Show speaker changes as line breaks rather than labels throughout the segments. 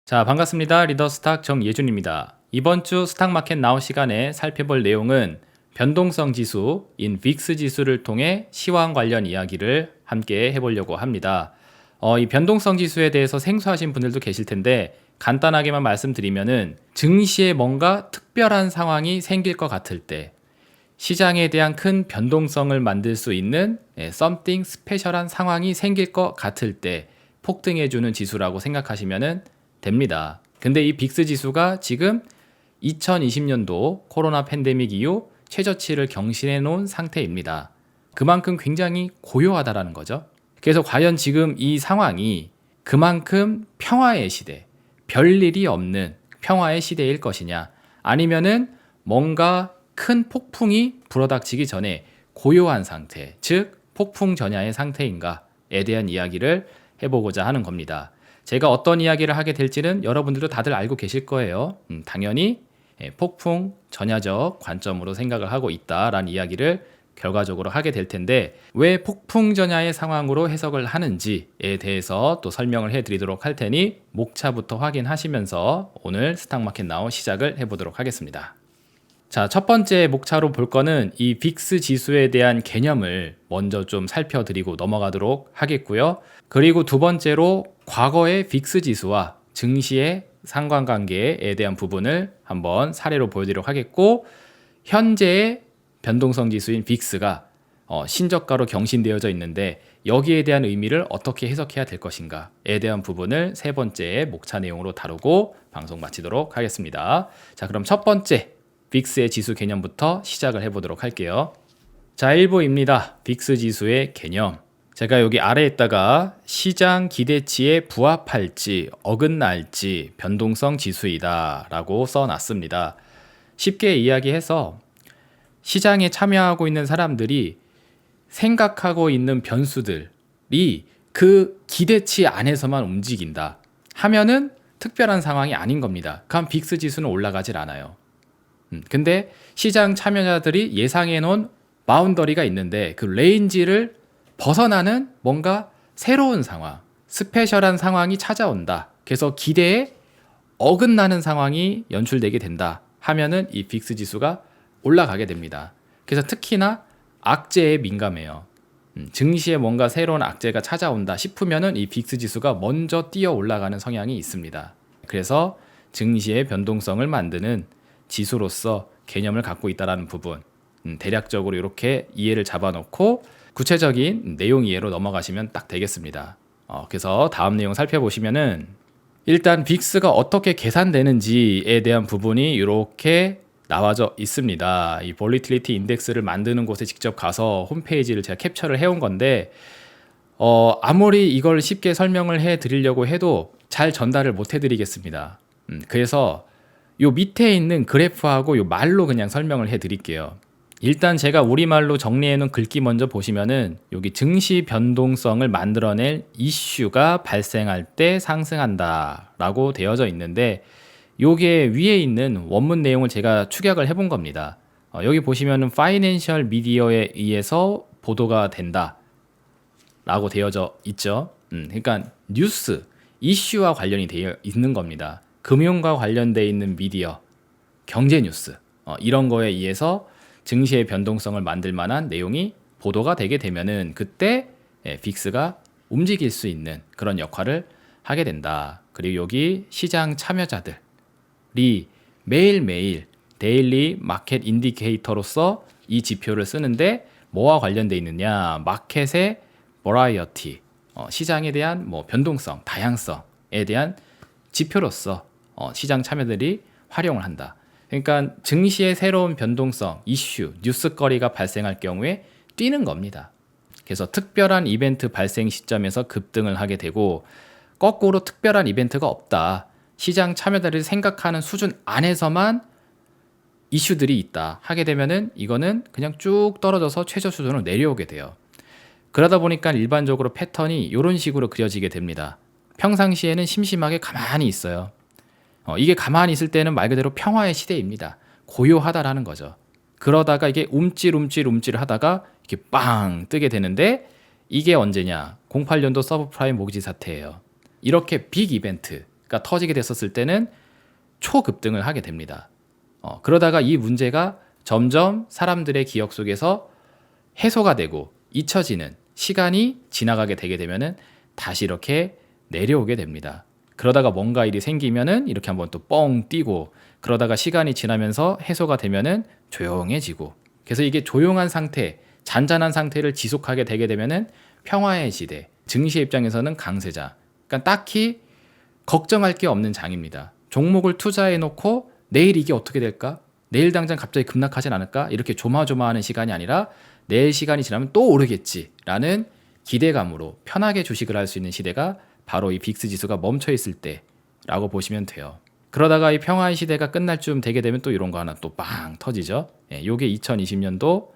자, 반갑습니다. 리더스탁 정예준입니다. 이번 주 스탁마켓 나우 시간에 살펴볼 내용은 변동성 지수인 빅스 지수를 통해 시황 관련 이야기를 함께 해보려고 합니다. 이 변동성 지수에 대해서 생소하신 분들도 계실 텐데 간단하게만 말씀드리면은 증시에 뭔가 특별한 상황이 생길 것 같을 때 시장에 대한 큰 변동성을 만들 수 있는 something 스페셜한 상황이 생길 것 같을 때 폭등해주는 지수라고 생각하시면 됩니다. 근데 이 빅스 지수가 지금 2020년도 코로나 팬데믹 이후 최저치를 경신해 놓은 상태입니다. 그만큼 굉장히 고요하다라는 거죠. 그래서 과연 지금 이 상황이 그만큼 평화의 시대, 별일이 없는 평화의 시대일 것이냐, 아니면은 뭔가 큰 폭풍이 불어닥치기 전에 고요한 상태, 즉 폭풍 전야의 상태인가에 대한 이야기를 해보고자 하는 겁니다. 제가 어떤 이야기를 하게 될지는 여러분들도 다들 알고 계실 거예요. 당연히 폭풍 전야적 관점으로 생각을 하고 있다라는 이야기를 결과적으로 하게 될 텐데, 왜 폭풍 전야의 상황으로 해석을 하는지에 대해서 또 설명을 해드리도록 할 테니 목차부터 확인하시면서 오늘 스탁마켓 나우 시작을 해보도록 하겠습니다. 자, 첫 번째 목차로 볼 거는 이 빅스 지수에 대한 개념을 먼저 좀 살펴드리고 넘어가도록 하겠고요. 그리고 두 번째로 과거의 빅스 지수와 증시의 상관관계에 대한 부분을 한번 사례로 보여드리도록 하겠고, 현재의 변동성 지수인 빅스가 신저가로 경신되어져 있는데 여기에 대한 의미를 어떻게 해석해야 될 것인가에 대한 부분을 세 번째 목차 내용으로 다루고 방송 마치도록 하겠습니다. 자, 그럼 첫 번째 빅스의 지수 개념부터 시작을 해보도록 할게요. 자, 1부입니다. 빅스 지수의 개념. 제가 여기 아래에다가 시장 기대치에 부합할지 어긋날지 변동성 지수이다 라고 써놨습니다. 쉽게 이야기해서 시장에 참여하고 있는 사람들이 생각하고 있는 변수들이 그 기대치 안에서만 움직인다 하면은 특별한 상황이 아닌 겁니다. 그럼 빅스 지수는 올라가질 않아요. 근데 시장 참여자들이 예상해 놓은 바운더리가 있는데 그 레인지를 벗어나는 뭔가 새로운 상황, 스페셜한 상황이 찾아온다. 그래서 기대에 어긋나는 상황이 연출되게 된다 하면은 이 빅스 지수가 올라가게 됩니다. 그래서 특히나 악재에 민감해요. 증시에 뭔가 새로운 악재가 찾아온다 싶으면은 이 빅스 지수가 먼저 뛰어 올라가는 성향이 있습니다. 그래서 증시의 변동성을 만드는 지수로서 개념을 갖고 있다는 부분, 대략적으로 이렇게 이해를 잡아놓고 구체적인 내용 이해로 넘어가시면 딱 되겠습니다. 그래서 다음 내용 살펴보시면은 일단 빅스가 어떻게 계산되는지에 대한 부분이 이렇게 나와져 있습니다. 이 볼리틸리티 인덱스를 만드는 곳에 직접 가서 홈페이지를 제가 캡처를 해온 건데 아무리 이걸 쉽게 설명을 해드리려고 해도 잘 전달을 못 해드리겠습니다. 그래서 요 밑에 있는 그래프하고 요 말로 그냥 설명을 해드릴게요. 일단 제가 우리말로 정리해놓은 글귀 먼저 보시면은 여기 증시 변동성을 만들어낼 이슈가 발생할 때 상승한다 라고 되어져 있는데, 요게 위에 있는 원문 내용을 제가 축약을 해본 겁니다. 여기 보시면은 파이낸셜 미디어에 의해서 보도가 된다 라고 되어져 있죠. 그러니까 뉴스, 이슈와 관련이 되어 있는 겁니다. 금융과 관련되어 있는 미디어, 경제 뉴스 이런 거에 의해서 증시의 변동성을 만들 만한 내용이 보도가 되게 되면은 그때 빅스가 움직일 수 있는 그런 역할을 하게 된다. 그리고 여기 시장 참여자들이 매일매일 데일리 마켓 인디케이터로서 이 지표를 쓰는데 뭐와 관련되어 있느냐, 마켓의 버라이어티, 시장에 대한 뭐 변동성, 다양성에 대한 지표로서 시장 참여들이 활용을 한다. 그러니까 증시의 새로운 변동성, 이슈, 뉴스거리가 발생할 경우에 뛰는 겁니다. 그래서 특별한 이벤트 발생 시점에서 급등을 하게 되고, 거꾸로 특별한 이벤트가 없다, 시장 참여자들이 생각하는 수준 안에서만 이슈들이 있다 하게 되면은 이거는 그냥 쭉 떨어져서 최저 수준으로 내려오게 돼요. 그러다 보니까 일반적으로 패턴이 이런 식으로 그려지게 됩니다. 평상시에는 심심하게 가만히 있어요. 이게 가만히 있을 때는 말 그대로 평화의 시대입니다. 고요하다라는 거죠. 그러다가 이게 움찔 하다가 이렇게 빵 뜨게 되는데, 이게 언제냐? 08년도 서브프라임 모기지 사태예요. 이렇게 빅 이벤트, 터지게 됐었을 때는 초급등을 하게 됩니다. 그러다가 이 문제가 점점 사람들의 기억 속에서 해소가 되고 잊혀지는 시간이 지나가게 되게 되면은 다시 이렇게 내려오게 됩니다. 그러다가 뭔가 일이 생기면은 이렇게 한번 또 뻥 뛰고, 그러다가 시간이 지나면서 해소가 되면은 조용해지고, 그래서 이게 조용한 상태, 잔잔한 상태를 지속하게 되게 되면은 평화의 시대, 증시의 입장에서는 강세장. 그러니까 딱히 걱정할 게 없는 장입니다. 종목을 투자해 놓고 내일 이게 어떻게 될까? 내일 당장 갑자기 급락하진 않을까? 이렇게 조마조마하는 시간이 아니라 내일 시간이 지나면 또 오르겠지라는 기대감으로 편하게 주식을 할 수 있는 시대가 바로 이 빅스 지수가 멈춰 있을 때라고 보시면 돼요. 그러다가 이 평화의 시대가 끝날 쯤 되게 되면 또 이런 거 하나 또 빵 터지죠. 요게 2020년도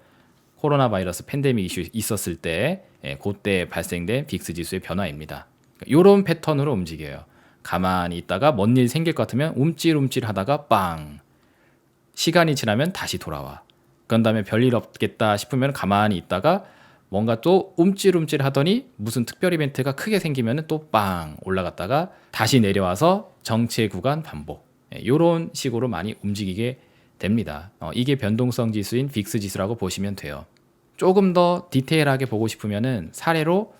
코로나 바이러스 팬데믹 이슈 있었을 때, 그때 발생된 빅스 지수의 변화입니다. 이런 패턴으로 움직여요. 가만히 있다가 뭔 일 생길 것 같으면 움찔움찔 하다가 빵, 시간이 지나면 다시 돌아와. 그런 다음에 별일 없겠다 싶으면 가만히 있다가 뭔가 또 움찔움찔 하더니 무슨 특별 이벤트가 크게 생기면 또 빵 올라갔다가 다시 내려와서 정체 구간 반복. 이런 식으로 많이 움직이게 됩니다. 이게 변동성 지수인 빅스 지수라고 보시면 돼요. 조금 더 디테일하게 보고 싶으면은 사례로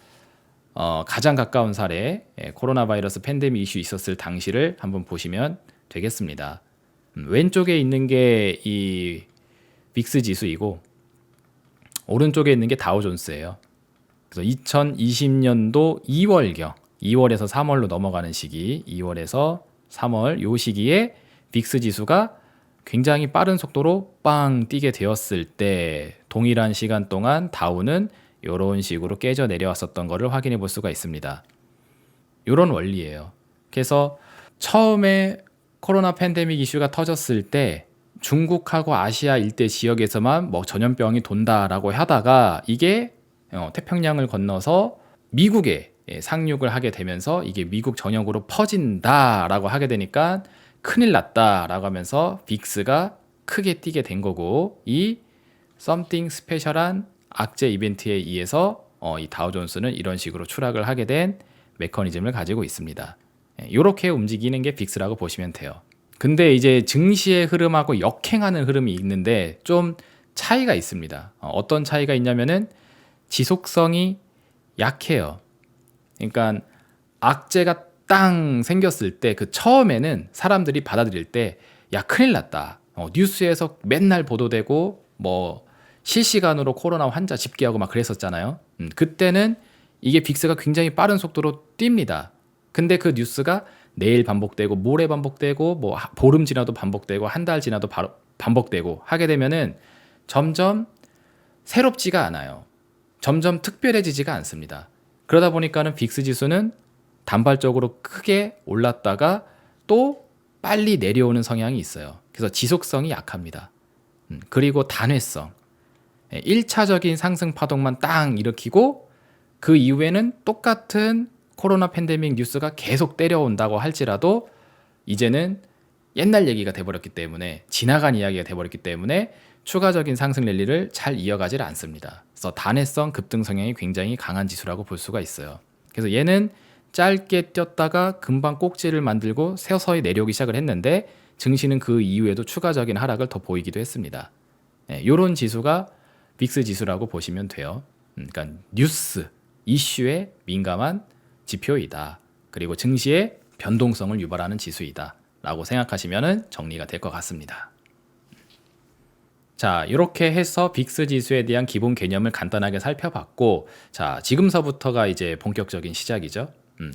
가장 가까운 사례, 코로나 바이러스 팬데믹 이슈 있었을 당시를 한번 보시면 되겠습니다. 왼쪽에 있는 게 이 빅스 지수이고 오른쪽에 있는 게 다우존스예요. 그래서 2020년도 2월경, 2월에서 3월로 넘어가는 시기, 2월에서 3월 요 시기에 빅스 지수가 굉장히 빠른 속도로 빵 뛰게 되었을 때 동일한 시간 동안 다우는 이런 식으로 깨져 내려왔었던 것을 확인해 볼 수가 있습니다. 이런 원리예요. 그래서 처음에 코로나 팬데믹 이슈가 터졌을 때 중국하고 아시아 일대 지역에서만 뭐 전염병이 돈다라고 하다가 이게 태평양을 건너서 미국에 상륙을 하게 되면서 이게 미국 전역으로 퍼진다라고 하게 되니까 큰일 났다라고 하면서 빅스가 크게 뛰게 된 거고, 이 썸띵 스페셜한 악재 이벤트에 의해서 이 다우존스는 이런 식으로 추락을 하게 된 메커니즘을 가지고 있습니다. 이렇게 움직이는 게 빅스라고 보시면 돼요. 근데 이제 증시의 흐름하고 역행하는 흐름이 있는데 좀 차이가 있습니다. 어떤 차이가 있냐면은 지속성이 약해요. 그러니까 악재가 땅 생겼을 때 그 처음에는 사람들이 받아들일 때 야 큰일 났다, 뉴스에서 맨날 보도되고 뭐 실시간으로 코로나 환자 집계하고 막 그랬었잖아요. 그때는 이게 빅스가 굉장히 빠른 속도로 뜁니다. 근데 그 뉴스가 내일 반복되고 모레 반복되고 뭐 보름 지나도 반복되고 한 달 지나도 바로 반복되고 하게 되면은 점점 새롭지가 않아요. 점점 특별해지지가 않습니다. 그러다 보니까는 빅스 지수는 단발적으로 크게 올랐다가 또 빨리 내려오는 성향이 있어요. 그래서 지속성이 약합니다. 그리고 단회성, 1차적인 상승 파동만 딱 일으키고 그 이후에는 똑같은 코로나 팬데믹 뉴스가 계속 때려온다고 할지라도 이제는 옛날 얘기가 돼버렸기 때문에, 지나간 이야기가 돼버렸기 때문에 추가적인 상승 랠리를 잘 이어가질 않습니다. 그래서 단회성 급등 성향이 굉장히 강한 지수라고 볼 수가 있어요. 그래서 얘는 짧게 뛰었다가 금방 꼭지를 만들고 서서히 내려오기 시작을 했는데 증시는 그 이후에도 추가적인 하락을 더 보이기도 했습니다. 이런 지수가 빅스 지수라고 보시면 돼요. 그러니까 뉴스, 이슈에 민감한 지표이다. 그리고 증시의 변동성을 유발하는 지수이다 라고 생각하시면 정리가 될 것 같습니다. 자, 이렇게 해서 빅스 지수에 대한 기본 개념을 간단하게 살펴봤고, 자, 지금서부터가 이제 본격적인 시작이죠.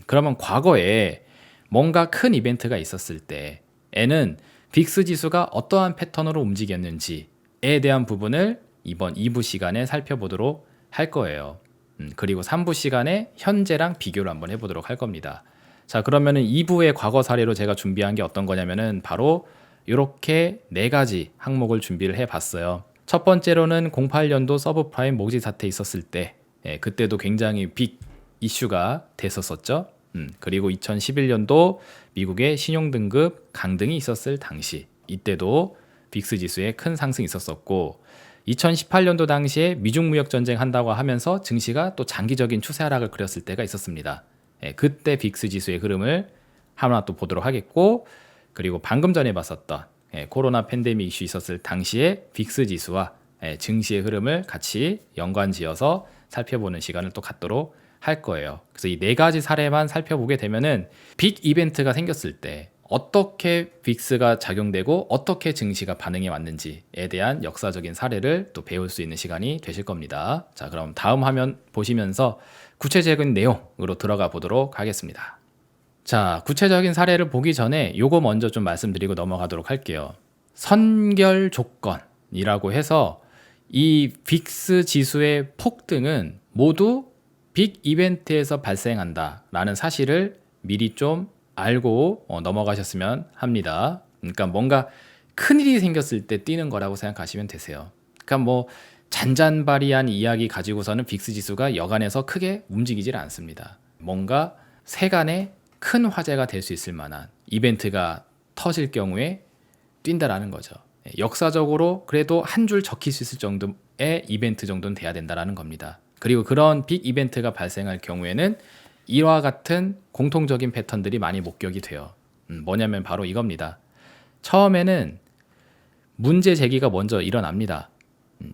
그러면 과거에 뭔가 큰 이벤트가 있었을 때에는 빅스 지수가 어떠한 패턴으로 움직였는지에 대한 부분을 이번 2부 시간에 살펴보도록 할 거예요. 그리고 3부 시간에 현재랑 비교를 한번 해보도록 할 겁니다. 자, 그러면은 2부의 과거 사례로 제가 준비한 게 어떤 거냐면은 바로 이렇게 4가지 항목을 준비를 해봤어요. 첫 번째로는 08년도 서브프라임 모기 사태 있었을 때, 그때도 굉장히 빅 이슈가 됐었었죠. 그리고 2011년도 미국의 신용등급 강등이 있었을 당시, 이때도 빅스 지수에 큰 상승이 있었었고, 2018년도 당시에 미중 무역 전쟁 한다고 하면서 증시가 또 장기적인 추세 하락을 그렸을 때가 있었습니다. 그때 빅스 지수의 흐름을 하나 또 보도록 하겠고, 그리고 방금 전에 봤었던 코로나 팬데믹 이슈 있었을 당시에 빅스 지수와 증시의 흐름을 같이 연관지어서 살펴보는 시간을 또 갖도록 할 거예요. 그래서 이 네 가지 사례만 살펴보게 되면은 빅 이벤트가 생겼을 때 어떻게 빅스가 작용되고 어떻게 증시가 반응해 왔는지에 대한 역사적인 사례를 또 배울 수 있는 시간이 되실 겁니다. 자, 그럼 다음 화면 보시면서 구체적인 내용으로 들어가 보도록 하겠습니다. 자, 구체적인 사례를 보기 전에 요거 먼저 좀 말씀드리고 넘어가도록 할게요. 선결 조건이라고 해서 이 빅스 지수의 폭등은 모두 빅 이벤트에서 발생한다 라는 사실을 미리 좀 알고 넘어가셨으면 합니다. 그러니까 뭔가 큰일이 생겼을 때 뛰는 거라고 생각하시면 되세요. 그러니까 뭐 잔잔바리한 이야기 가지고서는 빅스 지수가 여간에서 크게 움직이질 않습니다. 뭔가 세간에 큰 화제가 될 수 있을 만한 이벤트가 터질 경우에 뛴다라는 거죠. 역사적으로 그래도 한 줄 적힐 수 있을 정도의 이벤트 정도는 돼야 된다라는 겁니다. 그리고 그런 빅 이벤트가 발생할 경우에는 이와 같은 공통적인 패턴들이 많이 목격이 돼요. 뭐냐면 바로 이겁니다. 처음에는 문제 제기가 먼저 일어납니다.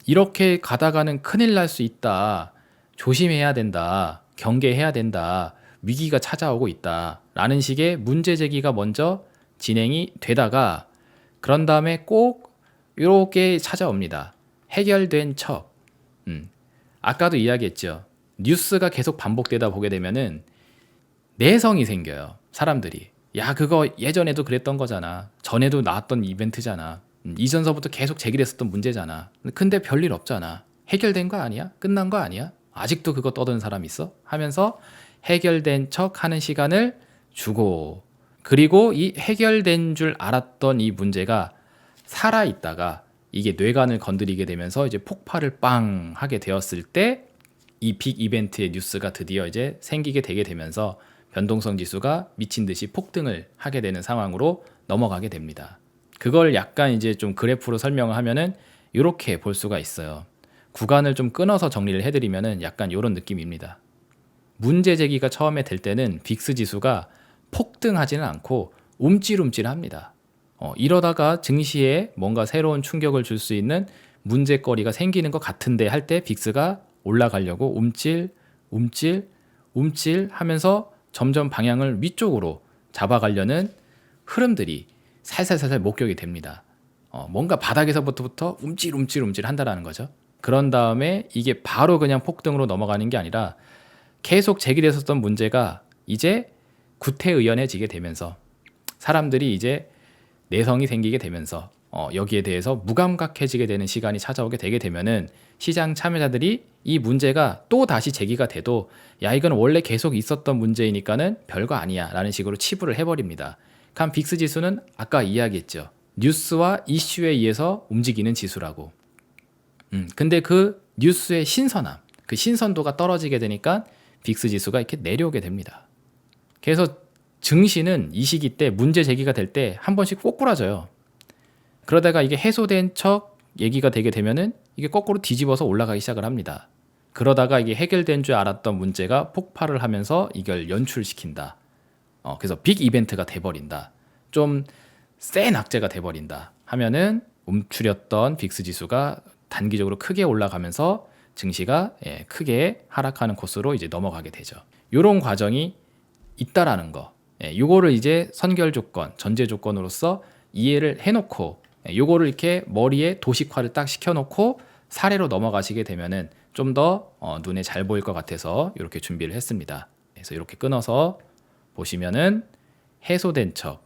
이렇게 가다가는 큰일 날 수 있다. 조심해야 된다. 경계해야 된다. 위기가 찾아오고 있다. 라는 식의 문제 제기가 먼저 진행이 되다가 그런 다음에 꼭 이렇게 찾아옵니다. 해결된 척. 아까도 이야기했죠. 뉴스가 계속 반복되다 보게 되면은 내성이 생겨요. 사람들이. 야, 그거 예전에도 그랬던 거잖아. 전에도 나왔던 이벤트잖아. 이전서부터 계속 제기됐었던 문제잖아. 근데 별일 없잖아. 해결된 거 아니야? 끝난 거 아니야? 아직도 그거 떠드는 사람 있어? 하면서 해결된 척 하는 시간을 주고, 그리고 이 해결된 줄 알았던 이 문제가 살아있다가 이게 뇌관을 건드리게 되면서 이제 폭발을 빵 하게 되었을 때 이 빅 이벤트의 뉴스가 드디어 이제 생기게 되게 되면서 변동성 지수가 미친 듯이 폭등을 하게 되는 상황으로 넘어가게 됩니다. 그걸 약간 이제 좀 그래프로 설명을 하면은 이렇게 볼 수가 있어요. 구간을 좀 끊어서 정리를 해드리면은 약간 이런 느낌입니다. 문제 제기가 처음에 될 때는 빅스 지수가 폭등하지는 않고 움찔움찔합니다. 이러다가 증시에 뭔가 새로운 충격을 줄 수 있는 문제거리가 생기는 것 같은데 할 때 빅스가 올라가려고 움찔 하면서 점점 방향을 위쪽으로 잡아가려는 흐름들이 살살살살 목격이 됩니다. 뭔가 바닥에서부터 움찔 한다라는 거죠. 그런 다음에 이게 바로 그냥 폭등으로 넘어가는 게 아니라 계속 제기됐었던 문제가 이제 구태의연해지게 되면서 사람들이 이제 내성이 생기게 되면서 여기에 대해서 무감각해지게 되는 시간이 찾아오게 되게 되면은 시장 참여자들이 이 문제가 또 다시 제기가 돼도 야, 이건 원래 계속 있었던 문제이니까는 별거 아니야 라는 식으로 치부를 해버립니다. 그럼 빅스 지수는 아까 이야기했죠. 뉴스와 이슈에 의해서 움직이는 지수라고. 근데 그 뉴스의 신선함, 그 신선도가 떨어지게 되니까 빅스 지수가 이렇게 내려오게 됩니다. 그래서 증시는 이 시기 때 문제 제기가 될 때 한 번씩 꼬꾸라져요. 그러다가 이게 해소된 척 얘기가 되게 되면은 이게 거꾸로 뒤집어서 올라가기 시작을 합니다. 그러다가 이게 해결된 줄 알았던 문제가 폭발을 하면서 이걸 연출시킨다. 그래서 빅 이벤트가 돼버린다. 좀 센 악재가 돼버린다 하면은 움츠렸던 빅스 지수가 단기적으로 크게 올라가면서 증시가 크게 하락하는 코스로 이제 넘어가게 되죠. 이런 과정이 있다라는 거. 요거를 이제 선결 조건, 전제 조건으로서 이해를 해놓고 요거를 이렇게 머리에 도식화를 딱 시켜놓고 사례로 넘어가시게 되면은 좀 더 눈에 잘 보일 것 같아서 이렇게 준비를 했습니다. 그래서 이렇게 끊어서 보시면은 해소된 척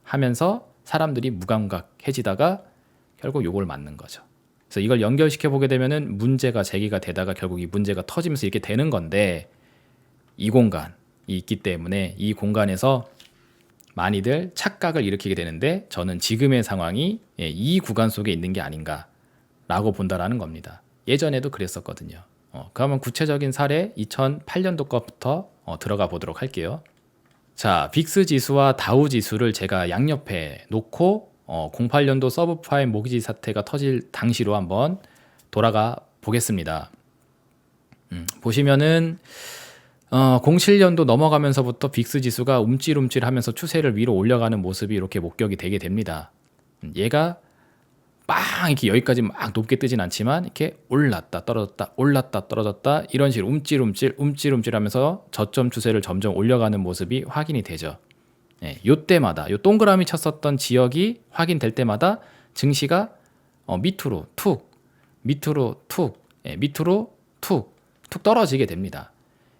하면서 사람들이 무감각해지다가 결국 요걸 맞는 거죠. 그래서 이걸 연결시켜 보게 되면은 문제가 제기가 되다가 결국 이 문제가 터지면서 이렇게 되는 건데 이 공간이 있기 때문에 이 공간에서 많이들 착각을 일으키게 되는데 저는 지금의 상황이 이 구간 속에 있는 게 아닌가라고 본다라는 겁니다. 예전에도 그랬었거든요. 그러면 구체적인 사례 2008년도 것부터 들어가 보도록 할게요. 자, 빅스 지수와 다우 지수를 제가 양옆에 놓고 08년도 서브프라임 모기지 사태가 터질 당시로 한번 돌아가 보겠습니다. 보시면은 07년도 넘어가면서부터 빅스 지수가 움찔움찔하면서 추세를 위로 올려가는 모습이 이렇게 목격이 되게 됩니다. 얘가 빵 이렇게 여기까지 막 높게 뜨진 않지만 이렇게 올랐다 떨어졌다 올랐다 떨어졌다 이런 식으로 움찔움찔하면서 저점 추세를 점점 올려가는 모습이 확인이 되죠. 예, 요때마다 요 동그라미 쳤었던 지역이 확인될 때마다 증시가 밑으로 툭 밑으로 툭 밑으로 툭 떨어지게 됩니다.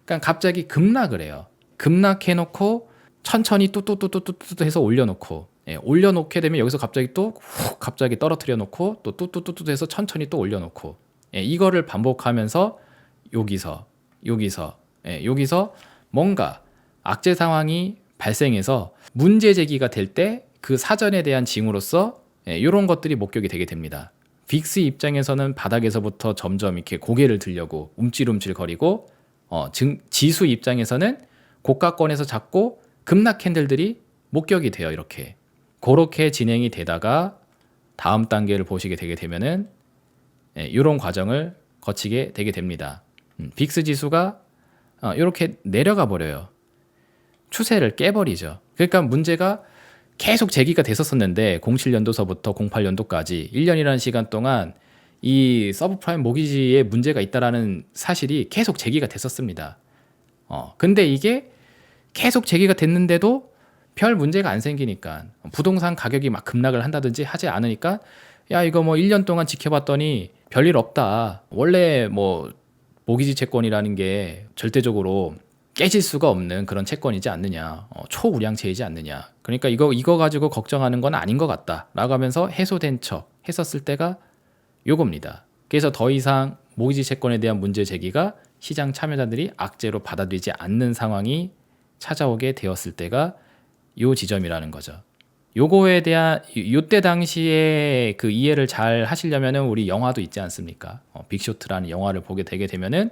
그러니까 갑자기 급락을 해요. 급락해놓고 천천히 뚜뚜뚜뚜뚜 해서 올려놓고 올려놓게 되면 여기서 갑자기 또 훅 갑자기 떨어뜨려 놓고 또 뚜뚜뚜뚜 해서 천천히 또 올려놓고 이거를 반복하면서 여기서 뭔가 악재 상황이 발생해서 문제 제기가 될 때 그 사전에 대한 징후로서 이런 것들이 목격이 되게 됩니다. 빅스 입장에서는 바닥에서부터 점점 이렇게 고개를 들려고 움찔움찔 거리고 지수 입장에서는 고가권에서 잡고 급락 캔들들이 목격이 돼요. 이렇게 그렇게 진행이 되다가 다음 단계를 보시게 되게 되면은 이런 과정을 거치게 되게 됩니다. 빅스 지수가 이렇게 내려가 버려요. 추세를 깨버리죠. 그러니까 문제가 계속 제기가 됐었는데 07년도서부터 08년도까지 1년이라는 시간 동안 이 서브프라임 모기지에 문제가 있다라는 사실이 계속 제기가 됐었습니다. 근데 이게 계속 제기가 됐는데도 별 문제가 안 생기니까 부동산 가격이 막 급락을 한다든지 하지 않으니까 야 이거 뭐 1년 동안 지켜봤더니 별일 없다. 원래 뭐 모기지 채권이라는 게 절대적으로 깨질 수가 없는 그런 채권이지 않느냐, 초우량채이지 않느냐. 그러니까 이거 가지고 걱정하는 건 아닌 것 같다라고 하면서 해소된 척 했었을 때가 요겁니다. 그래서 더 이상 모기지 채권에 대한 문제 제기가 시장 참여자들이 악재로 받아들이지 않는 상황이 찾아오게 되었을 때가 요 지점이라는 거죠. 요거에 대한 요때 당시에 그 이해를 잘 하시려면은 우리 영화도 있지 않습니까? 빅쇼트라는 영화를 보게 되게 되면은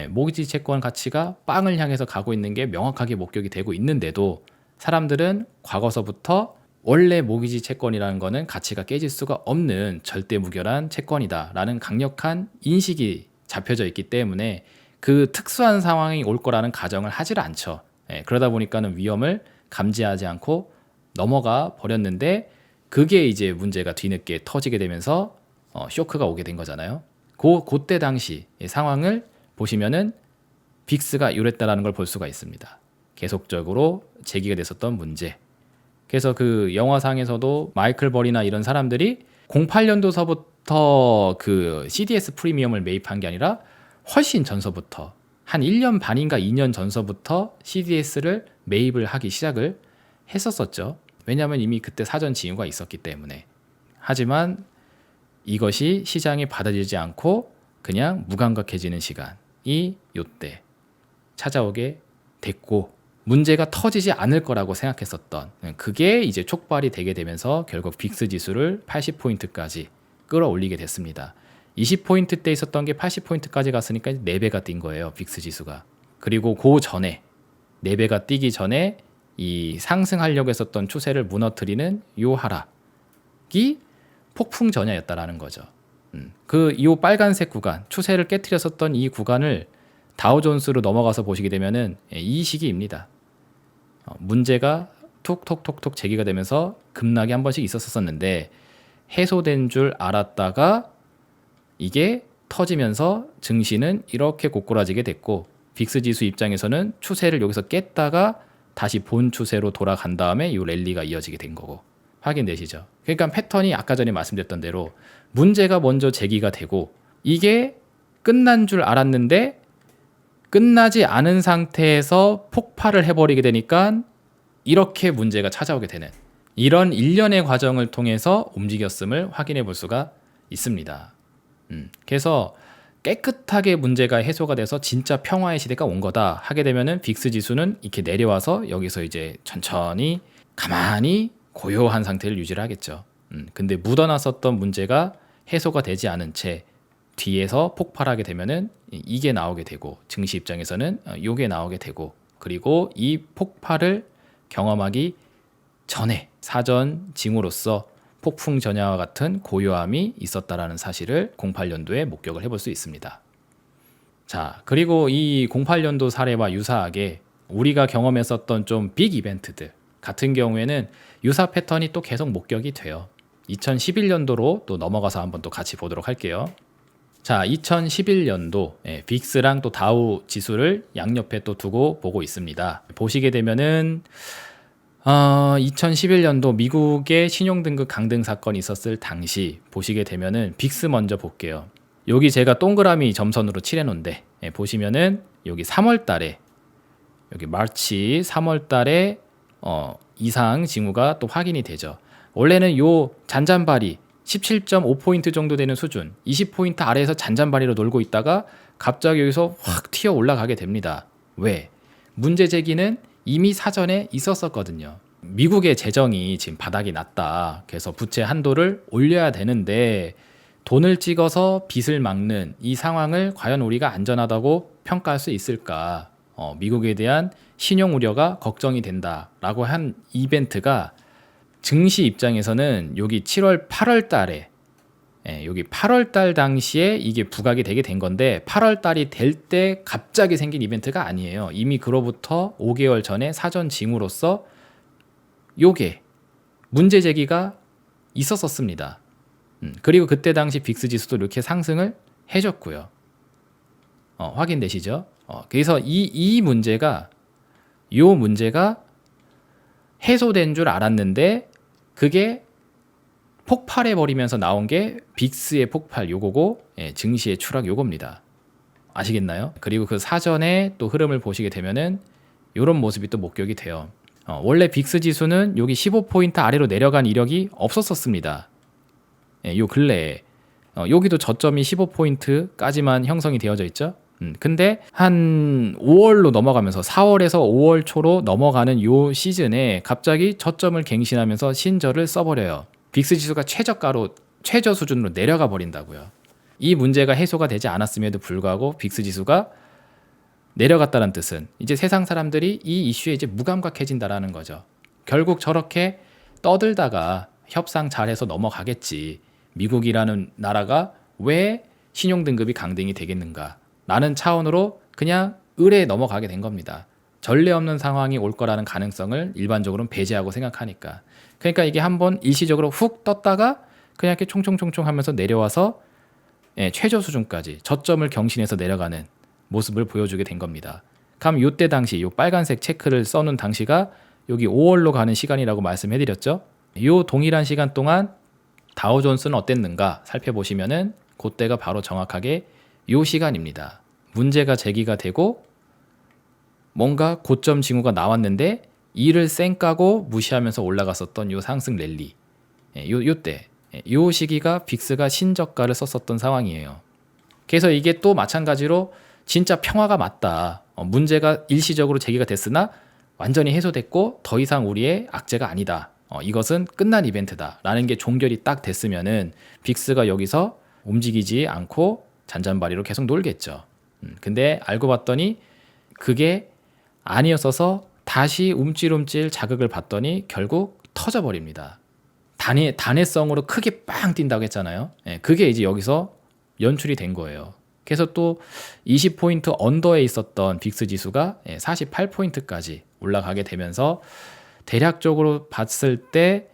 모기지 채권 가치가 빵을 향해서 가고 있는 게 명확하게 목격이 되고 있는데도 사람들은 과거서부터 원래 모기지 채권이라는 거는 가치가 깨질 수가 없는 절대 무결한 채권이다라는 강력한 인식이 잡혀져 있기 때문에 그 특수한 상황이 올 거라는 가정을 하질 않죠. 그러다 보니까는 위험을 감지하지 않고 넘어가 버렸는데 그게 이제 문제가 뒤늦게 터지게 되면서 쇼크가 오게 된 거잖아요. 그때 당시 상황을 보시면은 빅스가 이랬다라는 걸 볼 수가 있습니다. 계속적으로 제기가 됐었던 문제. 그래서 그 영화상에서도 마이클 버리나 이런 사람들이 08년도서부터 그 CDS 프리미엄을 매입한 게 아니라 훨씬 전서부터 한 1년 반인가 2년 전서부터 CDS를 매입을 하기 시작을 했었었죠. 왜냐하면 이미 그때 사전 징후가 있었기 때문에. 하지만 이것이 시장이 받아들이지 않고 그냥 무감각해지는 시간이 요때 찾아오게 됐고 문제가 터지지 않을 거라고 생각했었던 그게 이제 촉발이 되게 되면서 결국 빅스 지수를 80포인트까지 끌어올리게 됐습니다. 20포인트 때 있었던 게 80포인트까지 갔으니까 4배가 뛴 거예요. 빅스 지수가. 그리고 그 전에 4배가 뛰기 전에 이 상승하려고 했었던 추세를 무너뜨리는 요 하락이 폭풍 전야였다라는 거죠. 요 빨간색 구간, 추세를 깨트렸었던 이 구간을 다우존스로 넘어가서 보시게 되면은 이 시기입니다. 문제가 툭툭툭툭 제기가 되면서 급락이 한 번씩 있었었는데 해소된 줄 알았다가 이게 터지면서 증시는 이렇게 고꾸라지게 됐고 빅스 지수 입장에서는 추세를 여기서 깼다가 다시 본 추세로 돌아간 다음에 이 랠리가 이어지게 된 거고 확인되시죠? 그러니까 패턴이 아까 전에 말씀드렸던 대로 문제가 먼저 제기가 되고 이게 끝난 줄 알았는데 끝나지 않은 상태에서 폭발을 해버리게 되니까 이렇게 문제가 찾아오게 되는 이런 일련의 과정을 통해서 움직였음을 확인해 볼 수가 있습니다. 그래서 깨끗하게 문제가 해소가 돼서 진짜 평화의 시대가 온 거다 하게 되면은 빅스 지수는 이렇게 내려와서 여기서 이제 천천히 가만히 고요한 상태를 유지를 하겠죠. 근데 묻어놨었던 문제가 해소가 되지 않은 채 뒤에서 폭발하게 되면은 이게 나오게 되고 증시 입장에서는 요게 나오게 되고 그리고 이 폭발을 경험하기 전에 사전 징후로서 폭풍 전야와 같은 고요함이 있었다라는 사실을 08년도에 목격을 해볼 수 있습니다. 자, 그리고 이 08년도 사례와 유사하게 우리가 경험했었던 좀 빅 이벤트들 같은 경우에는 유사 패턴이 또 계속 목격이 돼요. 2011년도로 또 넘어가서 한번 또 같이 보도록 할게요. 자, 2011년도 빅스랑 또 다우 지수를 양옆에 또 두고 보고 있습니다. 보시게 되면은 2011년도 미국의 신용등급 강등 사건이 있었을 당시 보시게 되면은 빅스 먼저 볼게요. 여기 제가 동그라미 점선으로 칠해 놓은데 보시면은 여기 3월 달에 여기 마치 3월 달에 이상 징후가 또 확인이 되죠. 원래는 요 잔잔바리 17.5포인트 정도 되는 수준 20포인트 아래에서 잔잔바리로 놀고 있다가 갑자기 여기서 확 튀어 올라가게 됩니다. 왜? 문제 제기는 이미 사전에 있었었거든요. 미국의 재정이 지금 바닥이 났다. 그래서 부채 한도를 올려야 되는데 돈을 찍어서 빚을 막는 이 상황을 과연 우리가 안전하다고 평가할 수 있을까? 미국에 대한 신용 우려가 걱정이 된다라고 한 이벤트가 증시 입장에서는 여기 7월, 8월 달에 여기 8월 달 당시에 이게 부각이 되게 된 건데 8월 달이 될 때 갑자기 생긴 이벤트가 아니에요. 이미 그로부터 5개월 전에 사전 징후로서 요게 문제 제기가 있었었습니다. 그리고 그때 당시 빅스 지수도 이렇게 상승을 해줬고요. 확인되시죠? 그래서 이 문제가 요 문제가 해소된 줄 알았는데 그게 폭발해버리면서 나온 게 빅스의 폭발 요거고 증시의 추락 요겁니다. 아시겠나요? 그리고 그 사전에 또 흐름을 보시게 되면은 요런 모습이 또 목격이 돼요. 원래 빅스 지수는 여기 15포인트 아래로 내려간 이력이 없었었습니다. 요 근래에 여기도 저점이 15포인트까지만 형성이 되어져 있죠. 근데 한 5월로 넘어가면서 4월에서 5월 초로 넘어가는 요 시즌에 갑자기 저점을 갱신하면서 신저를 써버려요. 빅스 지수가 최저가로 최저 수준으로 내려가 버린다고요. 이 문제가 해소가 되지 않았음에도 불구하고 빅스 지수가 내려갔다는 뜻은 이제 세상 사람들이 이 이슈에 이제 무감각해진다라는 거죠. 결국 저렇게 떠들다가 협상 잘해서 넘어가겠지. 미국이라는 나라가 왜 신용등급이 강등이 되겠는가? 라는 차원으로 그냥 을에 넘어가게 된 겁니다. 전례 없는 상황이 올 거라는 가능성을 일반적으로는 배제하고 생각하니까. 그러니까 이게 한번 일시적으로 훅 떴다가 그냥 이렇게 총총총총 하면서 내려와서 최저 수준까지 저점을 경신해서 내려가는 모습을 보여주게 된 겁니다. 그럼 요때 당시 요 빨간색 체크를 써놓은 당시가 여기 5월로 가는 시간이라고 말씀해드렸죠. 요 동일한 시간 동안 다우존스는 어땠는가 살펴보시면은 그때가 바로 정확하게 요 시간입니다. 문제가 제기가 되고 뭔가 고점 징후가 나왔는데 이를 쌩까고 무시하면서 올라갔었던 요 상승 랠리 요때 요 시기가 빅스가 신저가를 썼었던 상황이에요. 그래서 이게 또 마찬가지로 진짜 평화가 맞다. 문제가 일시적으로 제기가 됐으나 완전히 해소됐고 더 이상 우리의 악재가 아니다. 이것은 끝난 이벤트다. 라는 게 종결이 딱 됐으면은 빅스가 여기서 움직이지 않고 잔잔바리로 계속 놀겠죠. 근데 알고 봤더니 그게 아니었어서 다시 움찔움찔 자극을 받더니 결국 터져버립니다. 단회성으로 크게 빵 뛴다고 했잖아요. 그게 이제 여기서 연출이 된 거예요. 그래서 또 20포인트 언더에 있었던 빅스 지수가 48포인트까지 올라가게 되면서 대략적으로 봤을 때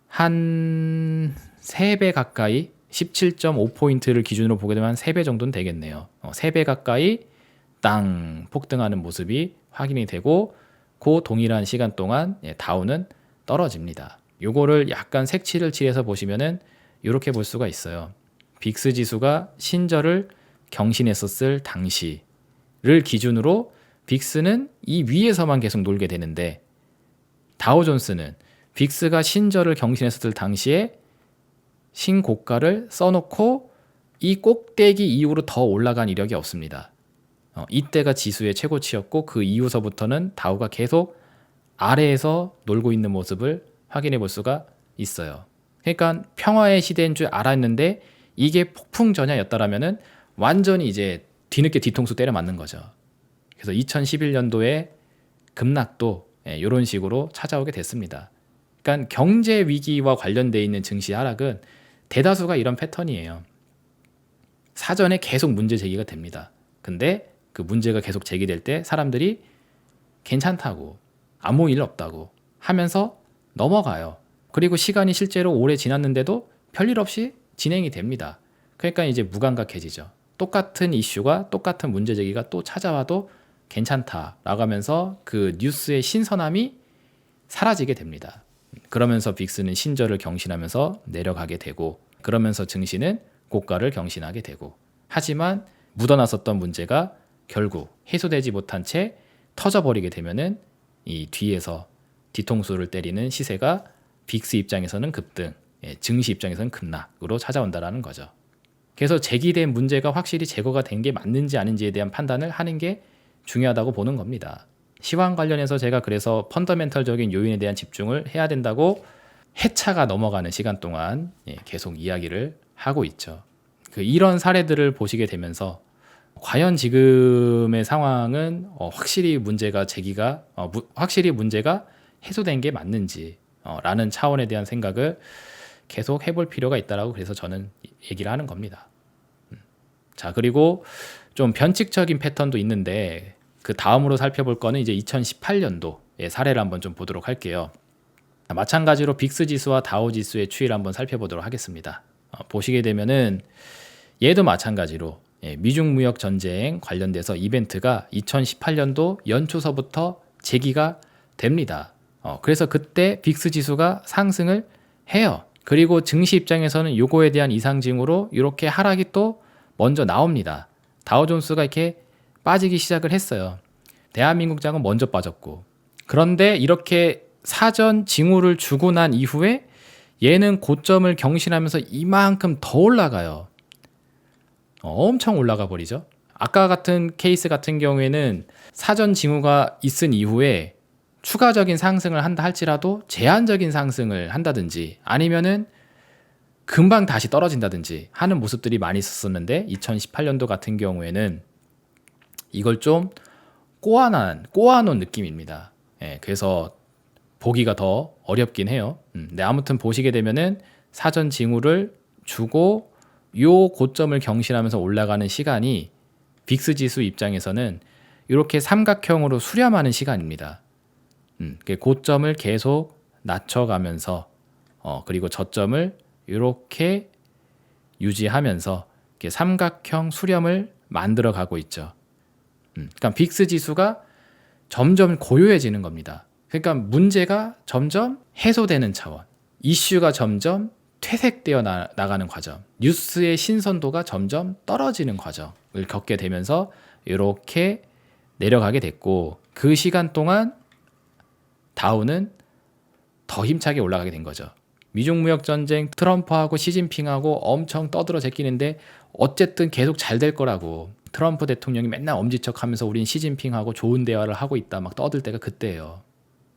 한 3배 가까이 17.5포인트를 기준으로 보게 되면 한 3배 정도는 되겠네요. 3배 가까이 땅 폭등하는 모습이 확인이 되고 그 동일한 시간 동안 다우는 떨어집니다. 요거를 약간 색칠을 칠해서 보시면은 이렇게 볼 수가 있어요. 빅스 지수가 신저를 경신했었을 당시를 기준으로 빅스는 이 위에서만 계속 놀게 되는데 다우존스는 빅스가 신저를 경신했었을 당시에 신고가를 써놓고 이 꼭대기 이후로 더 올라간 이력이 없습니다. 이때가 지수의 최고치였고 그 이후서부터는 다우가 계속 아래에서 놀고 있는 모습을 확인해 볼 수가 있어요. 그러니까 평화의 시대인 줄 알았는데 이게 폭풍 전야였다라면은 완전히 이제 뒤늦게 뒤통수 때려 맞는 거죠. 그래서 2011년도에 급락도 이런 식으로 찾아오게 됐습니다. 그러니까 경제 위기와 관련돼 있는 증시 하락은 대다수가 이런 패턴이에요. 사전에 계속 문제 제기가 됩니다. 근데 그 문제가 계속 제기될 때 사람들이 괜찮다고, 아무 일 없다고 하면서 넘어가요. 그리고 시간이 실제로 오래 지났는데도 별일 없이 진행이 됩니다. 그러니까 이제 무감각해지죠. 똑같은 이슈가, 똑같은 문제 제기가 또 찾아와도 괜찮다라고 하면서 그 뉴스의 신선함이 사라지게 됩니다. 그러면서 빅스는 신저를 경신하면서 내려가게 되고, 그러면서 증시는 고가를 경신하게 되고, 하지만 묻어놨었던 문제가 결국 해소되지 못한 채 터져버리게 되면은 이 뒤에서 뒤통수를 때리는 시세가 빅스 입장에서는 급등, 증시 입장에서는 급락으로 찾아온다라는 거죠. 그래서 제기된 문제가 확실히 제거가 된 게 맞는지 아닌지에 대한 판단을 하는 게 중요하다고 보는 겁니다. 시황 관련해서 제가 그래서 펀더멘털적인 요인에 대한 집중을 해야 된다고 해차가 넘어가는 시간 동안 계속 이야기를 하고 있죠. 이런 사례들을 보시게 되면서 과연 지금의 상황은 확실히 문제가 확실히 문제가 해소된 게 맞는지 라는 차원에 대한 생각을 계속 해볼 필요가 있다라고 그래서 저는 얘기를 하는 겁니다. 자, 그리고 좀 변칙적인 패턴도 있는데 그 다음으로 살펴볼 거는 이제 2018년도의 사례를 한번 좀 보도록 할게요. 마찬가지로 빅스 지수와 다우 지수의 추이를 한번 살펴보도록 하겠습니다. 보시게 되면은 얘도 마찬가지로 미중 무역 전쟁 관련돼서 이벤트가 2018년도 연초서부터 제기가 됩니다. 그래서 그때 빅스 지수가 상승을 해요. 그리고 증시 입장에서는 요거에 대한 이상 징후로 이렇게 하락이 또 먼저 나옵니다. 다우존스가 이렇게 빠지기 시작을 했어요. 대한민국장은 먼저 빠졌고, 그런데 이렇게 사전 징후를 주고 난 이후에 얘는 고점을 경신하면서 이만큼 더 올라가요. 엄청 올라가 버리죠. 아까 같은 케이스 같은 경우에는 사전 징후가 있은 이후에 추가적인 상승을 한다 할지라도 제한적인 상승을 한다든지 아니면은 금방 다시 떨어진다든지 하는 모습들이 많이 있었는데 2018년도 같은 경우에는 이걸 좀 꼬아놓은 느낌입니다. 그래서 보기가 더 어렵긴 해요. 네, 아무튼 보시게 되면은 사전 징후를 주고 요 고점을 경신하면서 올라가는 시간이 빅스 지수 입장에서는 이렇게 삼각형으로 수렴하는 시간입니다. 고점을 계속 낮춰가면서 그리고 저점을 이렇게 유지하면서 이렇게 삼각형 수렴을 만들어 가고 있죠. 그러니까 빅스 지수가 점점 고요해지는 겁니다. 그러니까 문제가 점점 해소되는 차원, 이슈가 점점 퇴색되어 나가는 과정, 뉴스의 신선도가 점점 떨어지는 과정을 겪게 되면서 이렇게 내려가게 됐고, 그 시간 동안 다우는 더 힘차게 올라가게 된 거죠. 미중 무역 전쟁, 트럼프하고 시진핑하고 엄청 떠들어 제끼는데 어쨌든 계속 잘 될 거라고 트럼프 대통령이 맨날 엄지척하면서 우린 시진핑하고 좋은 대화를 하고 있다 막 떠들 때가 그때예요.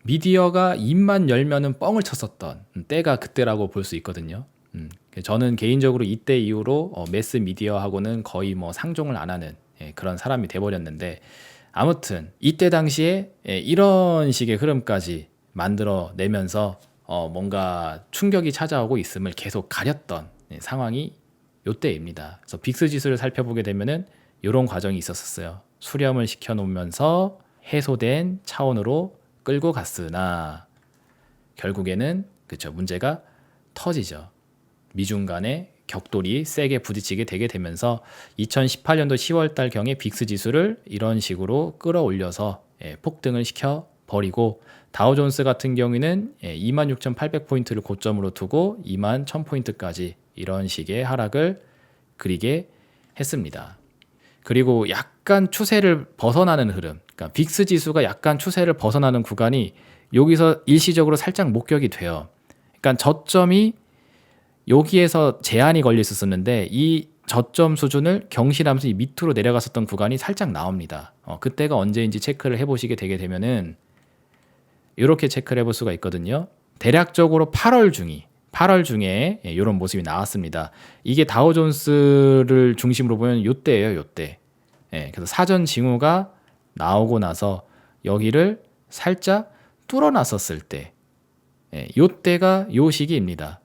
미디어가 입만 열면은 뻥을 쳤었던 때가 그때라고 볼 수 있거든요. 저는 개인적으로 이때 이후로 매스 미디어하고는 거의 뭐 상종을 안 하는 그런 사람이 돼버렸는데, 아무튼 이때 당시에 이런 식의 흐름까지 만들어내면서 뭔가 충격이 찾아오고 있음을 계속 가렸던 상황이 이때입니다. 그래서 빅스 지수를 살펴보게 되면은 이런 과정이 있었어요. 수렴을 시켜놓으면서 해소된 차원으로 끌고 갔으나 결국에는 그쵸, 문제가 터지죠. 미중 간의 격돌이 세게 부딪히게 되게 되면서 2018년도 10월달 경에 빅스 지수를 이런 식으로 끌어올려서 폭등을 시켜버리고, 다우존스 같은 경우에는 26,800포인트를 고점으로 두고 21,000포인트까지 이런 식의 하락을 그리게 했습니다. 그리고 약간 추세를 벗어나는 흐름, 그러니까 빅스 지수가 약간 추세를 벗어나는 구간이 여기서 일시적으로 살짝 목격이 돼요. 그러니까 저점이 여기에서 제한이 걸려 있었는데 이 저점 수준을 경신하면서 이 밑으로 내려갔었던 구간이 살짝 나옵니다. 그때가 언제인지 체크를 해보시게 되게 되면은 이렇게 체크를 해볼 수가 있거든요. 대략적으로 8월 중에 이런 모습이 나왔습니다. 이게 다우존스를 중심으로 보면 요때예요, 요때. 그래서 사전 징후가 나오고 나서 여기를 살짝 뚫어놨었을 때, 요때가 요 시기입니다.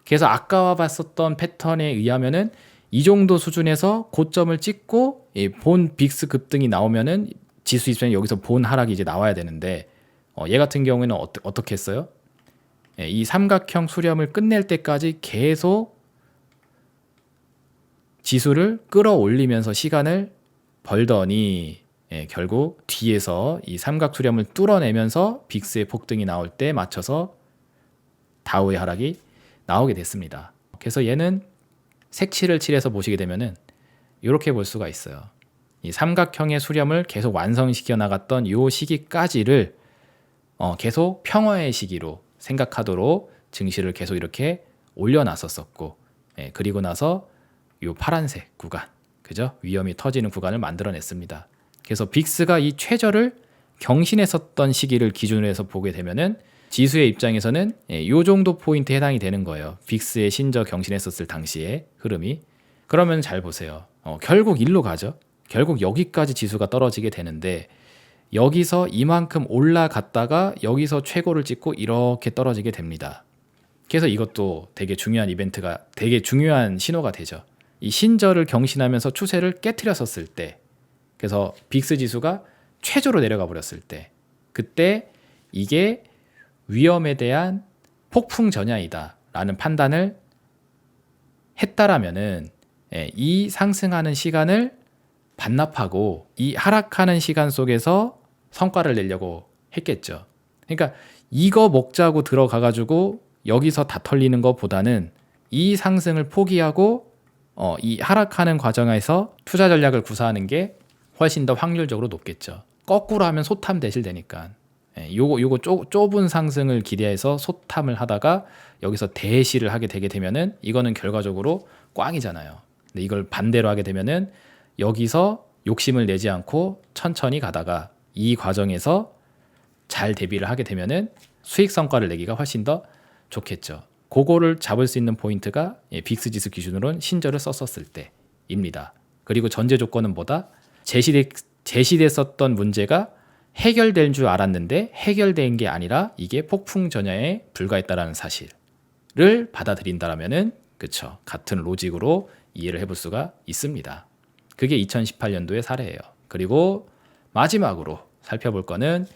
그래서 아까와 봤었던 패턴에 의하면은 이 정도 수준에서 고점을 찍고 본 빅스 급등이 나오면은 지수 입장에 여기서 본 하락이 이제 나와야 되는데 얘 같은 경우에는 어떻게 했어요? 이 삼각형 수렴을 끝낼 때까지 계속 지수를 끌어올리면서 시간을 벌더니 결국 뒤에서 이 삼각 수렴을 뚫어내면서 빅스의 폭등이 나올 때 맞춰서 다우의 하락이 나오게 됐습니다. 그래서 얘는 색칠을 칠해서 보시게 되면은 이렇게 볼 수가 있어요. 이 삼각형의 수렴을 계속 완성시켜 나갔던 이 시기까지를 계속 평화의 시기로 생각하도록 증시를 계속 이렇게 올려놨었었고, 그리고 나서 이 파란색 구간, 그죠? 위험이 터지는 구간을 만들어냈습니다. 그래서 빅스가 이 최저를 경신했었던 시기를 기준으로 해서 보게 되면은 지수의 입장에서는 이 정도 포인트에 해당이 되는 거예요. 빅스의 신저 경신했었을 당시의 흐름이. 그러면 잘 보세요. 결국 일로 가죠. 결국 여기까지 지수가 떨어지게 되는데 여기서 이만큼 올라갔다가 여기서 최고를 찍고 이렇게 떨어지게 됩니다. 그래서 이것도 되게 중요한 이벤트가, 되게 중요한 신호가 되죠. 이 신저를 경신하면서 추세를 깨트렸었을 때, 그래서 빅스 지수가 최저로 내려가 버렸을 때, 그때 이게 위험에 대한 폭풍 전야이다 라는 판단을 했다라면은 이 상승하는 시간을 반납하고 이 하락하는 시간 속에서 성과를 내려고 했겠죠. 그러니까 이거 먹자고 들어가가지고 여기서 다 털리는 것보다는 이 상승을 포기하고 이 하락하는 과정에서 투자 전략을 구사하는 게 훨씬 더 확률적으로 높겠죠. 거꾸로 하면 소탐 대실되니까. 요거 좁은 상승을 기대해서 소탐을 하다가 여기서 대시를 하게 되게 되면은 이거는 결과적으로 꽝이잖아요. 근데 이걸 반대로 하게 되면은 여기서 욕심을 내지 않고 천천히 가다가 이 과정에서 잘 대비를 하게 되면은 수익 성과를 내기가 훨씬 더 좋겠죠. 그거를 잡을 수 있는 포인트가 빅스 지수 기준으로는 신저를 썼었을 때입니다. 그리고 전제 조건은 뭐다? 제시됐었던 문제가 해결될 줄 알았는데 해결된 게 아니라 이게 폭풍 전야에 불과했다라는 사실을 받아들인다라면은 그쵸, 같은 로직으로 이해를 해볼 수가 있습니다. 그게 2018년도의 사례예요. 그리고 마지막으로 살펴볼 거는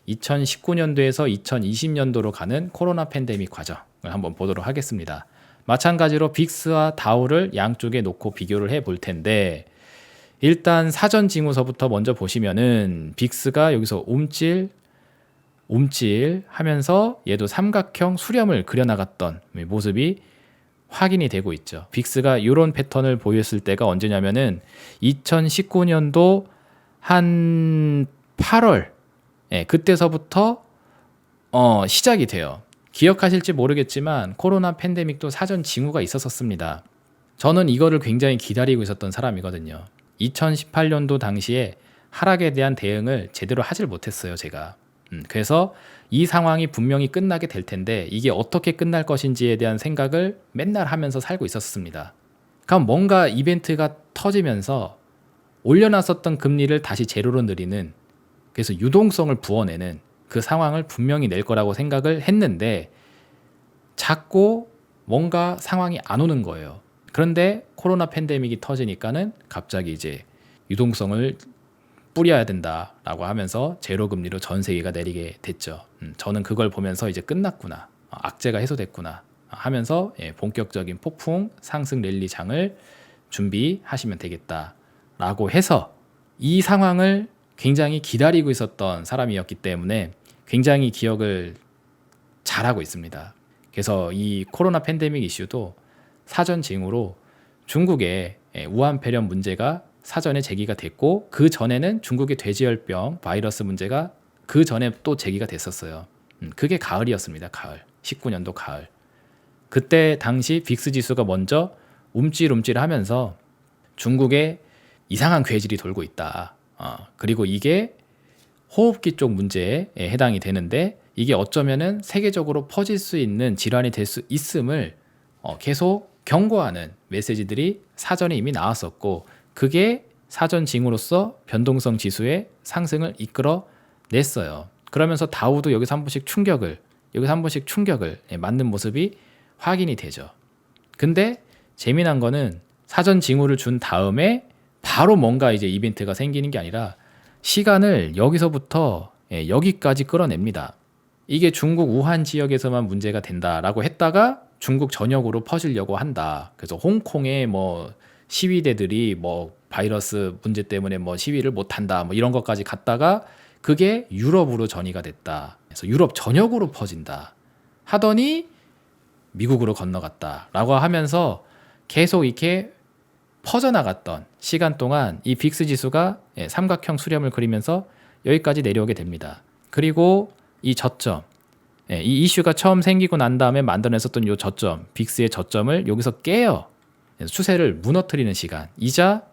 2019년도에서 2020년도로 가는 코로나 팬데믹 과정을 한번 보도록 하겠습니다. 마찬가지로 빅스와 다우를 양쪽에 놓고 비교를 해볼 텐데, 일단 사전 징후서부터 먼저 보시면은 빅스가 여기서 움찔 하면서 얘도 삼각형 수렴을 그려나갔던 모습이 확인이 되고 있죠. 빅스가 이런 패턴을 보였을 때가 언제냐면은 2019년도 한 8월, 그때서부터 시작이 돼요. 기억하실지 모르겠지만 코로나 팬데믹도 사전 징후가 있었습니다. 저는 이거를 굉장히 기다리고 있었던 사람이거든요. 2018년도 당시에 하락에 대한 대응을 제대로 하질 못했어요, 제가. 그래서 이 상황이 분명히 끝나게 될 텐데 이게 어떻게 끝날 것인지에 대한 생각을 맨날 하면서 살고 있었습니다. 그럼 뭔가 이벤트가 터지면서 올려놨었던 금리를 다시 제로로 늘리는, 그래서 유동성을 부어내는 그 상황을 분명히 낼 거라고 생각을 했는데 자꾸 뭔가 상황이 안 오는 거예요. 그런데 코로나 팬데믹이 터지니까는 갑자기 이제 유동성을 뿌려야 된다라고 하면서 제로 금리로 전 세계가 내리게 됐죠. 저는 그걸 보면서 이제 끝났구나, 악재가 해소됐구나 하면서 본격적인 폭풍 상승 랠리 장을 준비하시면 되겠다라고 해서 이 상황을 굉장히 기다리고 있었던 사람이었기 때문에 굉장히 기억을 잘하고 있습니다. 그래서 이 코로나 팬데믹 이슈도 사전 징후로 중국의 우한 폐렴 문제가 사전에 제기가 됐고, 그 전에는 중국의 돼지열병 바이러스 문제가 그 전에 또 제기가 됐었어요. 그게 가을이었습니다. 가을. 19년도 가을. 그때 당시 빅스 지수가 먼저 움찔움찔하면서 중국에 이상한 괴질이 돌고 있다. 그리고 이게 호흡기 쪽 문제에 해당이 되는데 이게 어쩌면은 세계적으로 퍼질 수 있는 질환이 될 수 있음을 계속 경고하는 메시지들이 사전에 이미 나왔었고, 그게 사전 징후로서 변동성 지수의 상승을 이끌어 냈어요. 그러면서 다우도 여기서 한 번씩 충격을 맞는 모습이 확인이 되죠. 근데 재미난 거는 사전 징후를 준 다음에 바로 뭔가 이제 이벤트가 생기는 게 아니라 시간을 여기서부터 여기까지 끌어냅니다. 이게 중국 우한 지역에서만 문제가 된다라고 했다가 중국 전역으로 퍼지려고 한다. 그래서 홍콩에 뭐 시위대들이 뭐 바이러스 문제 때문에 뭐 시위를 못 한다. 뭐 이런 것까지 갔다가 그게 유럽으로 전이가 됐다. 그래서 유럽 전역으로 퍼진다. 하더니 미국으로 건너갔다라고 하면서 계속 이렇게 퍼져나갔던 시간 동안 이 빅스 지수가 삼각형 수렴을 그리면서 여기까지 내려오게 됩니다. 그리고 이 저점, 이 이슈가 처음 생기고 난 다음에 만들어냈었던 이 저점, 빅스의 저점을 여기서 깨요. 추세를 무너뜨리는 시간, 이자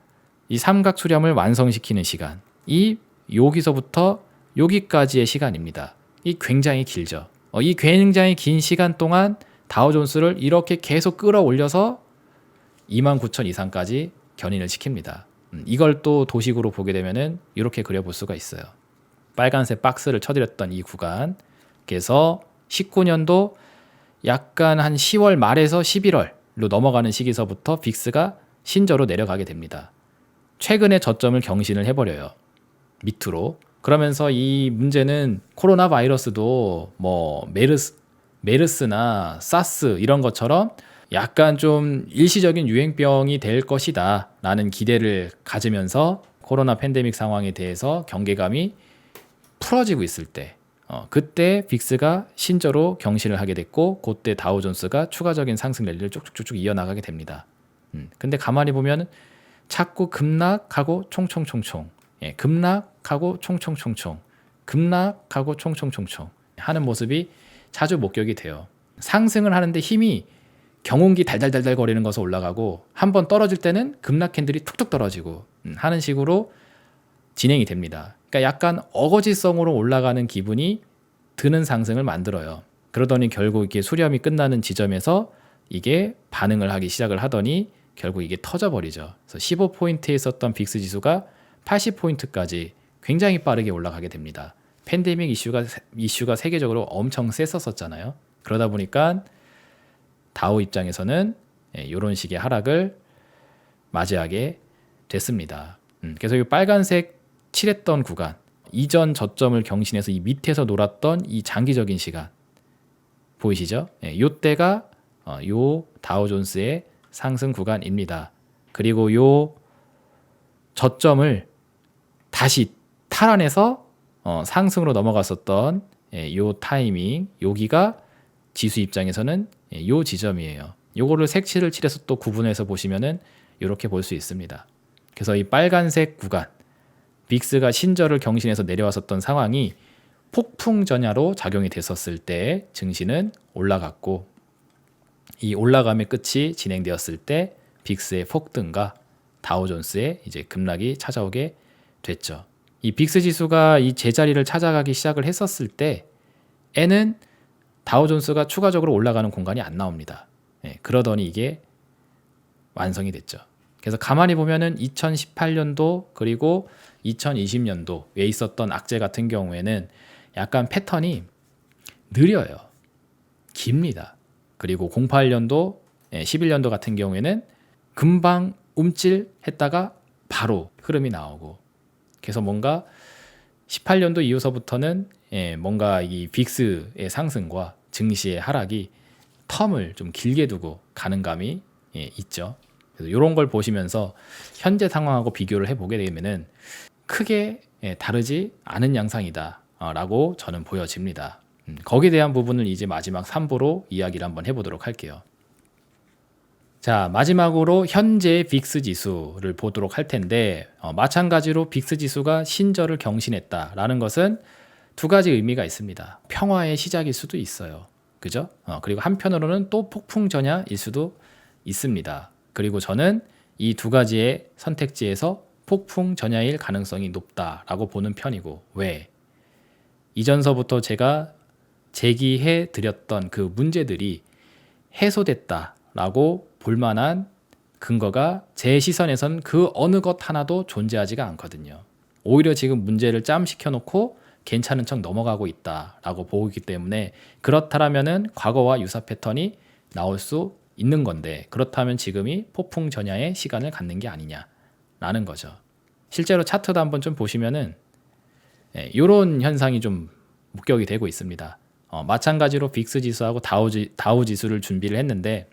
이 삼각 수렴을 완성시키는 시간, 이 여기서부터 여기까지의 시간입니다. 이 굉장히 길죠. 이 굉장히 긴 시간 동안 다우존스를 이렇게 계속 끌어올려서 29,000 이상까지 견인을 시킵니다. 이걸 또 도식으로 보게 되면은 이렇게 그려볼 수가 있어요. 빨간색 박스를 쳐드렸던 이 구간, 그래서 19년도 약간 한 10월 말에서 11월로 넘어가는 시기서부터 빅스가 신저로 내려가게 됩니다. 최근에 저점을 경신을 해버려요. 밑으로. 그러면서 이 문제는 코로나 바이러스도 뭐 메르스나 사스 이런 것처럼 약간 좀 일시적인 유행병이 될 것이다 라는 기대를 가지면서 코로나 팬데믹 상황에 대해서 경계감이 풀어지고 있을 때 그때 빅스가 신저로 경신을 하게 됐고 그때 다우존스가 추가적인 상승 랠리를 쭉쭉쭉 이어나가게 됩니다. 근데 가만히 보면 자꾸 급락하고 총총총총 급락하고 총총총총 급락하고 총총총총 하는 모습이 자주 목격이 돼요. 상승을 하는데 힘이 경운기 달달달달 거리는 것에 올라가고 한번 떨어질 때는 급락 캔들이 툭툭 떨어지고 하는 식으로 진행이 됩니다. 그러니까 약간 어거지성으로 올라가는 기분이 드는 상승을 만들어요. 그러더니 결국 이게 수렴이 끝나는 지점에서 이게 반응을 하기 시작을 하더니 결국 이게 터져버리죠. 그래서 15포인트에 있었던 빅스 지수가 80포인트까지 굉장히 빠르게 올라가게 됩니다. 팬데믹 이슈가 세계적으로 엄청 셌었잖아요. 그러다 보니까 다우 입장에서는 이런 식의 하락을 맞이하게 됐습니다. 그래서 이 빨간색 칠했던 구간, 이전 저점을 경신해서 이 밑에서 놀았던 이 장기적인 시간 보이시죠? 이때가 요 다우존스의 상승 구간입니다. 그리고 요 저점을 다시 탈환해서 상승으로 넘어갔었던 요 타이밍, 여기가 지수 입장에서는 요 지점이에요. 요거를 색칠을 칠해서 또 구분해서 보시면은 이렇게 볼 수 있습니다. 그래서 이 빨간색 구간, 빅스가 신저를 경신해서 내려왔었던 상황이 폭풍 전야로 작용이 됐었을 때 증시는 올라갔고, 이 올라감의 끝이 진행되었을 때 빅스의 폭등과 다우존스의 이제 급락이 찾아오게 됐죠. 이 빅스 지수가 이 제자리를 찾아가기 시작을 했었을 때에는 다우존스가 추가적으로 올라가는 공간이 안 나옵니다. 그러더니 이게 완성이 됐죠. 그래서 가만히 보면은 2018년도 그리고 2020년도에 있었던 악재 같은 경우에는 약간 패턴이 느려요. 깁니다. 그리고 08년도, 11년도 같은 경우에는 금방 움찔했다가 바로 흐름이 나오고, 그래서 뭔가 18년도 이후서부터는 뭔가 이 빅스의 상승과 증시의 하락이 텀을 좀 길게 두고 가는 감이 있죠. 그래서 이런 걸 보시면서 현재 상황하고 비교를 해보게 되면은 크게 다르지 않은 양상이다 라고 저는 보여집니다. 거기에 대한 부분을 이제 마지막 3부로 이야기를 한번 해보도록 할게요. 자, 마지막으로 현재 빅스 지수를 보도록 할 텐데, 마찬가지로 빅스 지수가 신저를 경신했다라는 것은 두 가지 의미가 있습니다. 평화의 시작일 수도 있어요. 그죠? 그리고 한편으로는 또 폭풍 전야일 수도 있습니다. 그리고 저는 이 두 가지의 선택지에서 폭풍 전야일 가능성이 높다라고 보는 편이고, 왜? 이전서부터 제가 제기해 드렸던 그 문제들이 해소됐다라고 볼만한 근거가 제 시선에선 그 어느 것 하나도 존재하지가 않거든요. 오히려 지금 문제를 짬시켜 놓고 괜찮은 척 넘어가고 있다라고 보기 때문에, 그렇다라면은 과거와 유사 패턴이 나올 수 있는 건데 그렇다면 지금이 폭풍 전야의 시간을 갖는 게 아니냐라는 거죠. 실제로 차트도 한번 좀 보시면은 이런 현상이 좀 목격이 되고 있습니다. 마찬가지로 빅스 지수하고 다우 지수를 준비를 했는데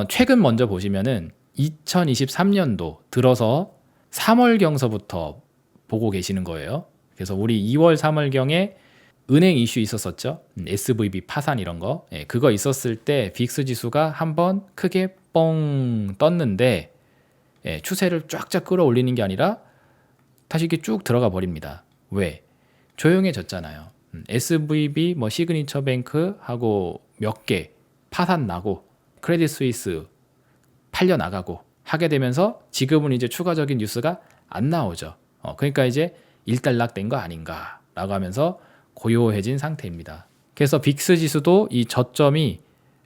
최근 먼저 보시면은 2023년도 들어서 3월경서부터 보고 계시는 거예요. 그래서 우리 2월 3월경에 은행 이슈 있었었죠. SVB 파산 이런 거. 그거 있었을 때 빅스 지수가 한번 크게 뻥 떴는데 추세를 쫙쫙 끌어올리는 게 아니라 다시 이렇게 쭉 들어가 버립니다. 왜? 조용해졌잖아요. SVB 뭐 시그니처 뱅크 하고 몇 개 파산 나고 크레딧 스위스 팔려 나가고 하게 되면서 지금은 이제 추가적인 뉴스가 안 나오죠. 그러니까 이제 일단락된 거 아닌가라고 하면서 고요해진 상태입니다. 그래서 빅스 지수도 이 저점이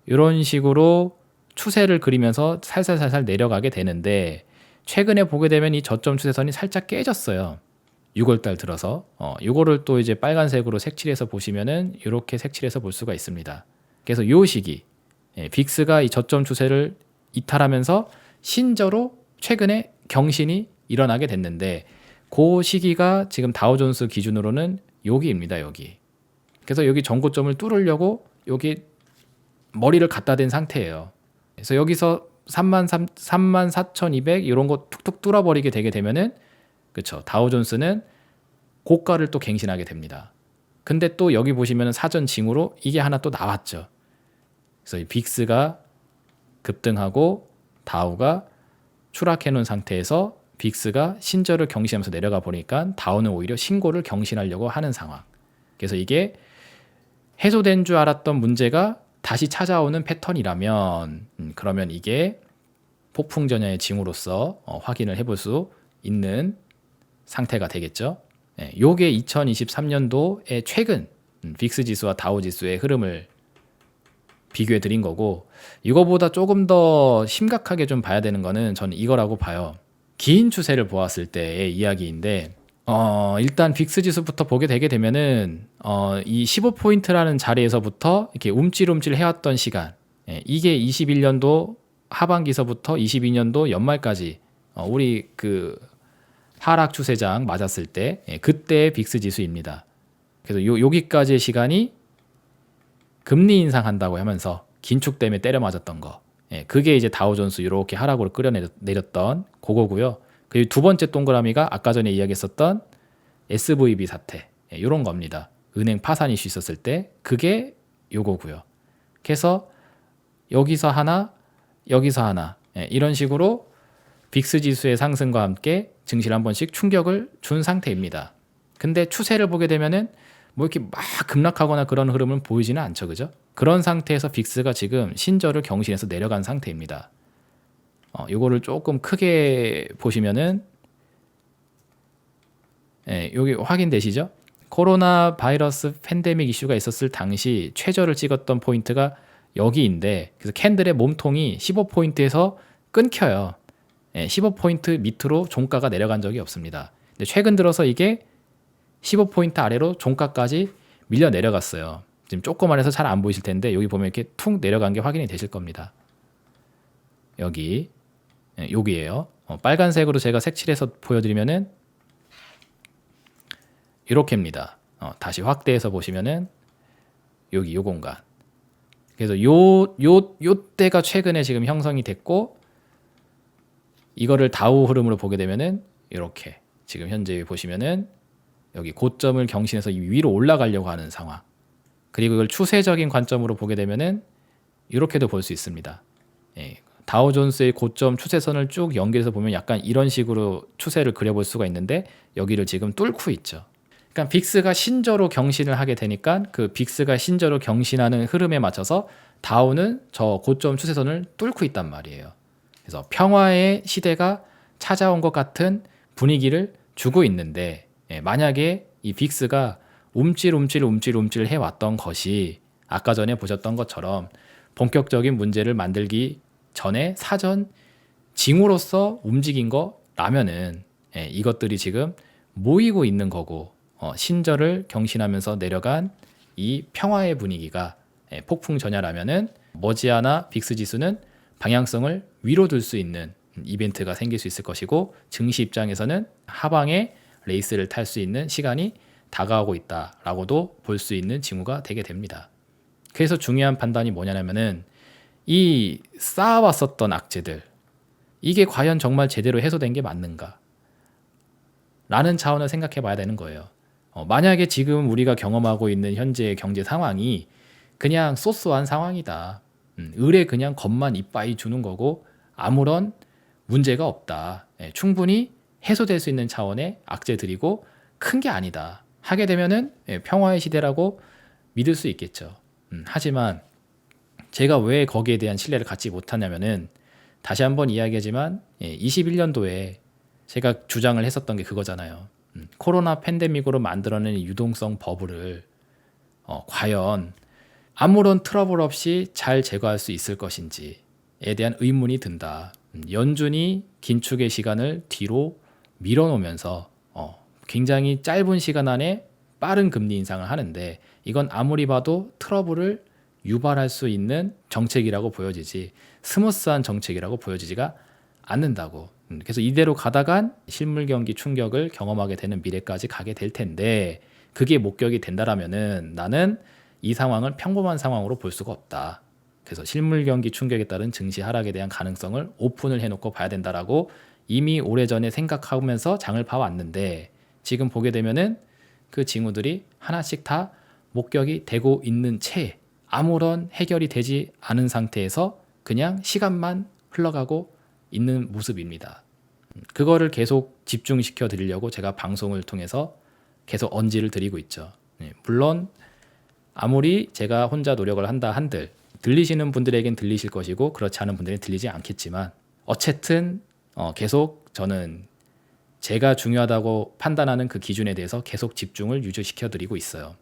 이런 식으로 추세를 그리면서 살살살살 내려가게 되는데 최근에 보게 되면 이 저점 추세선이 살짝 깨졌어요. 6월달 들어서 이거를 또 이제 빨간색으로 색칠해서 보시면은 이렇게 색칠해서 볼 수가 있습니다. 그래서 이 시기 빅스가 이 저점 추세를 이탈하면서 신저로 최근에 경신이 일어나게 됐는데 그 시기가 지금 다우존스 기준으로는 여기입니다. 여기. 그래서 여기 전고점을 뚫으려고 여기 머리를 갖다 댄 상태예요. 그래서 여기서 34,200 이런 거 툭툭 뚫어버리게 되게 되면은 그렇죠. 다우존스는 고가를 또 갱신하게 됩니다. 근데 또 여기 보시면은 사전 징후로 이게 하나 또 나왔죠. 그래서 이 빅스가 급등하고 다우가 추락해 놓은 상태에서 빅스가 신저를 경신하면서 내려가 보니까 다우는 오히려 신고를 경신하려고 하는 상황. 그래서 이게 해소된 줄 알았던 문제가 다시 찾아오는 패턴이라면 그러면 이게 폭풍 전야의 징후로서 확인을 해볼 수 있는 상태가 되겠죠. 요게 2023년도의 최근 빅스 지수와 다우 지수의 흐름을 비교해 드린 거고 이거보다 조금 더 심각하게 좀 봐야 되는 거는 저는 이거라고 봐요. 긴 추세를 보았을 때의 이야기인데 일단 빅스 지수부터 보게 되게 되면은 이 15포인트라는 자리에서부터 이렇게 움찔움찔 해왔던 시간 이게 21년도 하반기서부터 22년도 연말까지 우리 그 하락 추세장 맞았을 때 그때의 빅스 지수입니다. 그래서 여기까지의 시간이 금리 인상한다고 하면서 긴축 때문에 때려 맞았던 거 그게 이제 다우존스 이렇게 하락으로 끌어내렸던 그거고요. 그리고 두 번째 동그라미가 아까 전에 이야기했었던 SVB 사태 이런 겁니다. 은행 파산 이슈 있었을 때 그게 요거고요. 그래서 여기서 하나 여기서 하나 이런 식으로 빅스 지수의 상승과 함께 증시를 한 번씩 충격을 준 상태입니다. 근데 추세를 보게 되면은 뭐 이렇게 막 급락하거나 그런 흐름은 보이지는 않죠. 그죠? 그런 상태에서 빅스가 지금 신저를 경신해서 내려간 상태입니다. 요거를 조금 크게 보시면은 여기 확인되시죠? 코로나 바이러스 팬데믹 이슈가 있었을 당시 최저를 찍었던 포인트가 여기인데 그래서 캔들의 몸통이 15포인트에서 끊겨요. 15포인트 밑으로 종가가 내려간 적이 없습니다. 근데 최근 들어서 이게 15포인트 아래로 종가까지 밀려 내려갔어요. 지금 조그만해서 잘 안 보이실 텐데 여기 보면 이렇게 툭 내려간 게 확인이 되실 겁니다. 여기에요. 빨간색으로 제가 색칠해서 보여드리면은 이렇게입니다. 다시 확대해서 보시면은 여기 요 공간. 그래서 요 때가 최근에 지금 형성이 됐고 이거를 다우 흐름으로 보게 되면은 이렇게 지금 현재 보시면은 여기 고점을 경신해서 위로 올라가려고 하는 상황. 그리고 이걸 추세적인 관점으로 보게 되면은 이렇게도 볼 수 있습니다. 다우존스의 고점 추세선을 쭉 연결해서 보면 약간 이런 식으로 추세를 그려볼 수가 있는데 여기를 지금 뚫고 있죠. 그러니까 빅스가 신저로 경신을 하게 되니까 그 빅스가 신저로 경신하는 흐름에 맞춰서 다우는 저 고점 추세선을 뚫고 있단 말이에요. 그래서 평화의 시대가 찾아온 것 같은 분위기를 주고 있는데 만약에 이 빅스가 움찔 해왔던 것이 아까 전에 보셨던 것처럼 본격적인 문제를 만들기 전에 사전 징후로서 움직인 거라면은 이것들이 지금 모이고 있는 거고 신저를 경신하면서 내려간 이 평화의 분위기가 폭풍 전야라면은 머지않아 빅스 지수는 방향성을 위로 둘 수 있는 이벤트가 생길 수 있을 것이고, 증시 입장에서는 하방에 레이스를 탈 수 있는 시간이 다가오고 있다라고도 볼 수 있는 징후가 되게 됩니다. 그래서 중요한 판단이 뭐냐면은 이 쌓아왔었던 악재들, 이게 과연 정말 제대로 해소된 게 맞는가 라는 차원을 생각해 봐야 되는 거예요. 만약에 지금 우리가 경험하고 있는 현재의 경제 상황이 그냥 소소한 상황이다, 을에 그냥 겁만 이빠이 주는 거고 아무런 문제가 없다, 충분히 해소될 수 있는 차원의 악재들이고 큰 게 아니다 하게 되면은 평화의 시대라고 믿을 수 있겠죠. 하지만 제가 왜 거기에 대한 신뢰를 갖지 못하냐면은, 다시 한번 이야기하지만 21년도에 제가 주장을 했었던 게 그거잖아요. 코로나 팬데믹으로 만들어낸 유동성 버블을 과연 아무런 트러블 없이 잘 제거할 수 있을 것인지에 대한 의문이 든다. 연준이 긴축의 시간을 뒤로 밀어놓으면서 굉장히 짧은 시간 안에 빠른 금리 인상을 하는데, 이건 아무리 봐도 트러블을 유발할 수 있는 정책이라고 보여지지 스무스한 정책이라고 보여지지가 않는다고. 그래서 이대로 가다간 실물 경기 충격을 경험하게 되는 미래까지 가게 될 텐데, 그게 목격이 된다라면은 나는 이 상황을 평범한 상황으로 볼 수가 없다. 그래서 실물 경기 충격에 따른 증시 하락에 대한 가능성을 오픈을 해놓고 봐야 된다라고 이미 오래전에 생각하면서 장을 봐왔는데, 지금 보게 되면은 그 징후들이 하나씩 다 목격이 되고 있는 채 아무런 해결이 되지 않은 상태에서 그냥 시간만 흘러가고 있는 모습입니다. 그거를 계속 집중시켜 드리려고 제가 방송을 통해서 계속 언지를 드리고 있죠. 물론 아무리 제가 혼자 노력을 한다 한들 들리시는 분들에겐 들리실 것이고 그렇지 않은 분들은 들리지 않겠지만, 어쨌든 계속 저는 제가 중요하다고 판단하는 그 기준에 대해서 계속 집중을 유지시켜 드리고 있어요.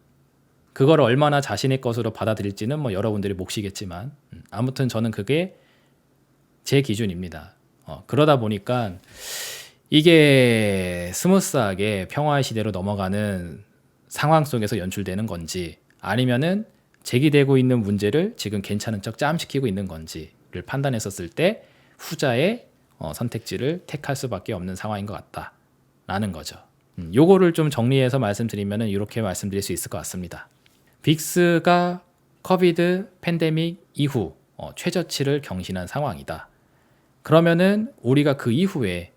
그걸 얼마나 자신의 것으로 받아들일지는 뭐 여러분들이 몫이겠지만, 아무튼 저는 그게 제 기준입니다. 그러다 보니까 이게 스무스하게 평화의 시대로 넘어가는 상황 속에서 연출되는 건지, 아니면은 제기되고 있는 문제를 지금 괜찮은 척 짬시키고 있는 건지를 판단했었을 때 후자의 선택지를 택할 수밖에 없는 상황인 것 같다라는 거죠. 요거를 좀 정리해서 말씀드리면은 이렇게 말씀드릴 수 있을 것 같습니다. 빅스가 코비드 팬데믹 이후 최저치를 경신한 상황이다. 그러면은 우리가 그 이후에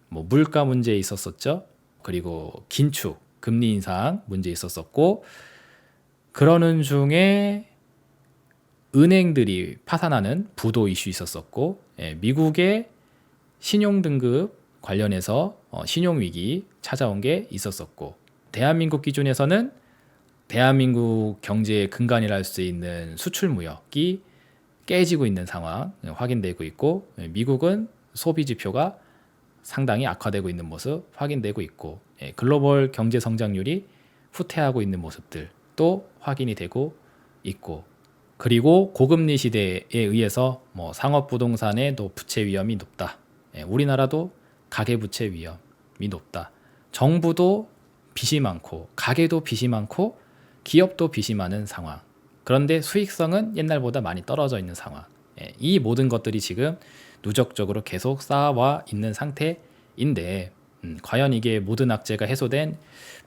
뭐 물가 문제 있었었죠. 그리고 긴축, 금리 인상 문제 있었었고, 그러는 중에 은행들이 파산하는 부도 이슈 있었었고, 미국의 신용등급 관련해서 신용위기 찾아온 게 있었었고, 대한민국 기준에서는 대한민국 경제의 근간이라 할 수 있는 수출 무역이 깨지고 있는 상황 확인되고 있고, 미국은 소비 지표가 상당히 악화되고 있는 모습 확인되고 있고, 글로벌 경제 성장률이 후퇴하고 있는 모습들도 확인이 되고 있고, 그리고 고금리 시대에 의해서 뭐 상업부동산의 부채 위험이 높다. 우리나라도 가계부채 위험이 높다. 정부도 빚이 많고 가계도 빚이 많고 기업도 빚이 많은 상황. 그런데 수익성은 옛날보다 많이 떨어져 있는 상황. 이 모든 것들이 지금 누적적으로 계속 쌓아와 있는 상태인데, 과연 이게 모든 악재가 해소된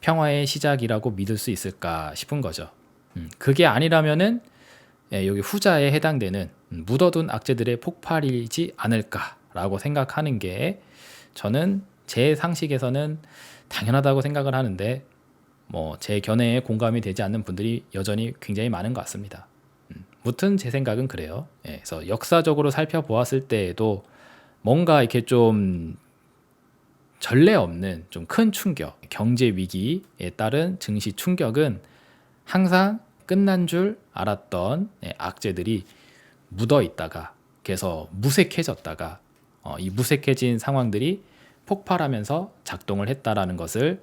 평화의 시작이라고 믿을 수 있을까 싶은 거죠. 그게 아니라면은 여기 후자에 해당되는 묻어둔 악재들의 폭발이지 않을까라고 생각하는 게 저는 제 상식에서는 당연하다고 생각을 하는데, 뭐 제 견해에 공감이 되지 않는 분들이 여전히 굉장히 많은 것 같습니다. 무튼 제 생각은 그래요. 그래서 역사적으로 살펴보았을 때에도 뭔가 이렇게 좀 전례 없는 좀 큰 충격, 경제 위기에 따른 증시 충격은 항상 끝난 줄 알았던 악재들이 묻어 있다가, 그래서 무색해졌다가 이 무색해진 상황들이 폭발하면서 작동을 했다라는 것을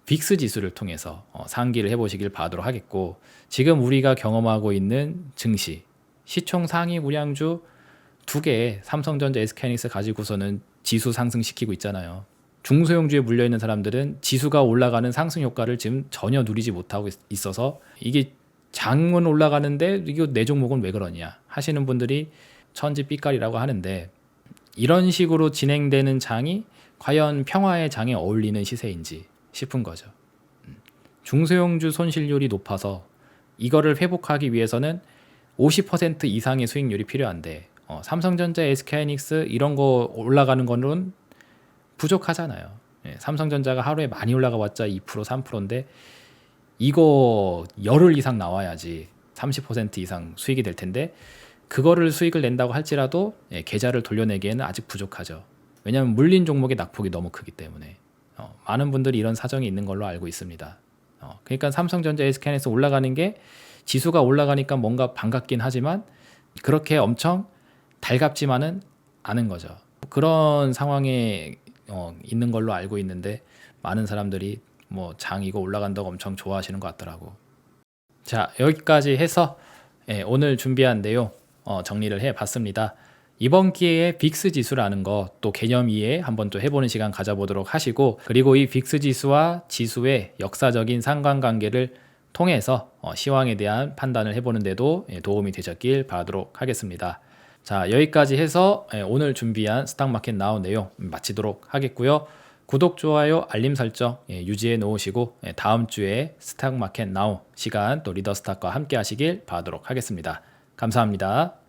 빅스 지수를 통해서 상기를 해보시길 바라도록 하겠고, 지금 우리가 경험하고 있는 증시, 시총 상위 우량주 2개, 삼성전자, SK하이닉스 가지고서는 지수 상승시키고 있잖아요. 중소형주에 물려있는 사람들은 지수가 올라가는 상승 효과를 지금 전혀 누리지 못하고 있어서, 이게 장은 올라가는데 이거 내 종목은 왜 그러냐 하시는 분들이 천지빛깔이라고 하는데, 이런 식으로 진행되는 장이 과연 평화의 장에 어울리는 시세인지 싶은 거죠. 중소형주 손실률이 높아서 이거를 회복하기 위해서는 50% 이상의 수익률이 필요한데, 삼성전자, SK하이닉스 이런 거 올라가는 거는 부족하잖아요. 삼성전자가 하루에 많이 올라가봤자 2%, 3%인데 이거 열흘 이상 나와야지 30% 이상 수익이 될 텐데, 그거를 수익을 낸다고 할지라도 계좌를 돌려내기에는 아직 부족하죠. 왜냐하면 물린 종목의 낙폭이 너무 크기 때문에. 많은 분들이 이런 사정이 있는 걸로 알고 있습니다. 그러니까 삼성전자, SK하이닉스 올라가는 게 지수가 올라가니까 뭔가 반갑긴 하지만 그렇게 엄청 달갑지만은 않은 거죠. 그런 상황에 있는 걸로 알고 있는데, 많은 사람들이 뭐 장 이거 올라간다고 엄청 좋아하시는 것 같더라고. 자, 여기까지 해서 오늘 준비한 내용 정리를 해봤습니다. 이번 기회에 빅스 지수라는 거 또 개념 이해 한번 또 해보는 시간 가져보도록 하시고, 그리고 이 빅스 지수와 지수의 역사적인 상관관계를 통해서 시황에 대한 판단을 해보는 데도 도움이 되셨길 바라도록 하겠습니다. 자, 여기까지 해서 오늘 준비한 스탁마켓 나우 내용 마치도록 하겠고요. 구독, 좋아요, 알림 설정 유지해 놓으시고 다음 주에 스탁마켓 나우 시간 또 리더스탁과 함께 하시길 바라도록 하겠습니다. 감사합니다.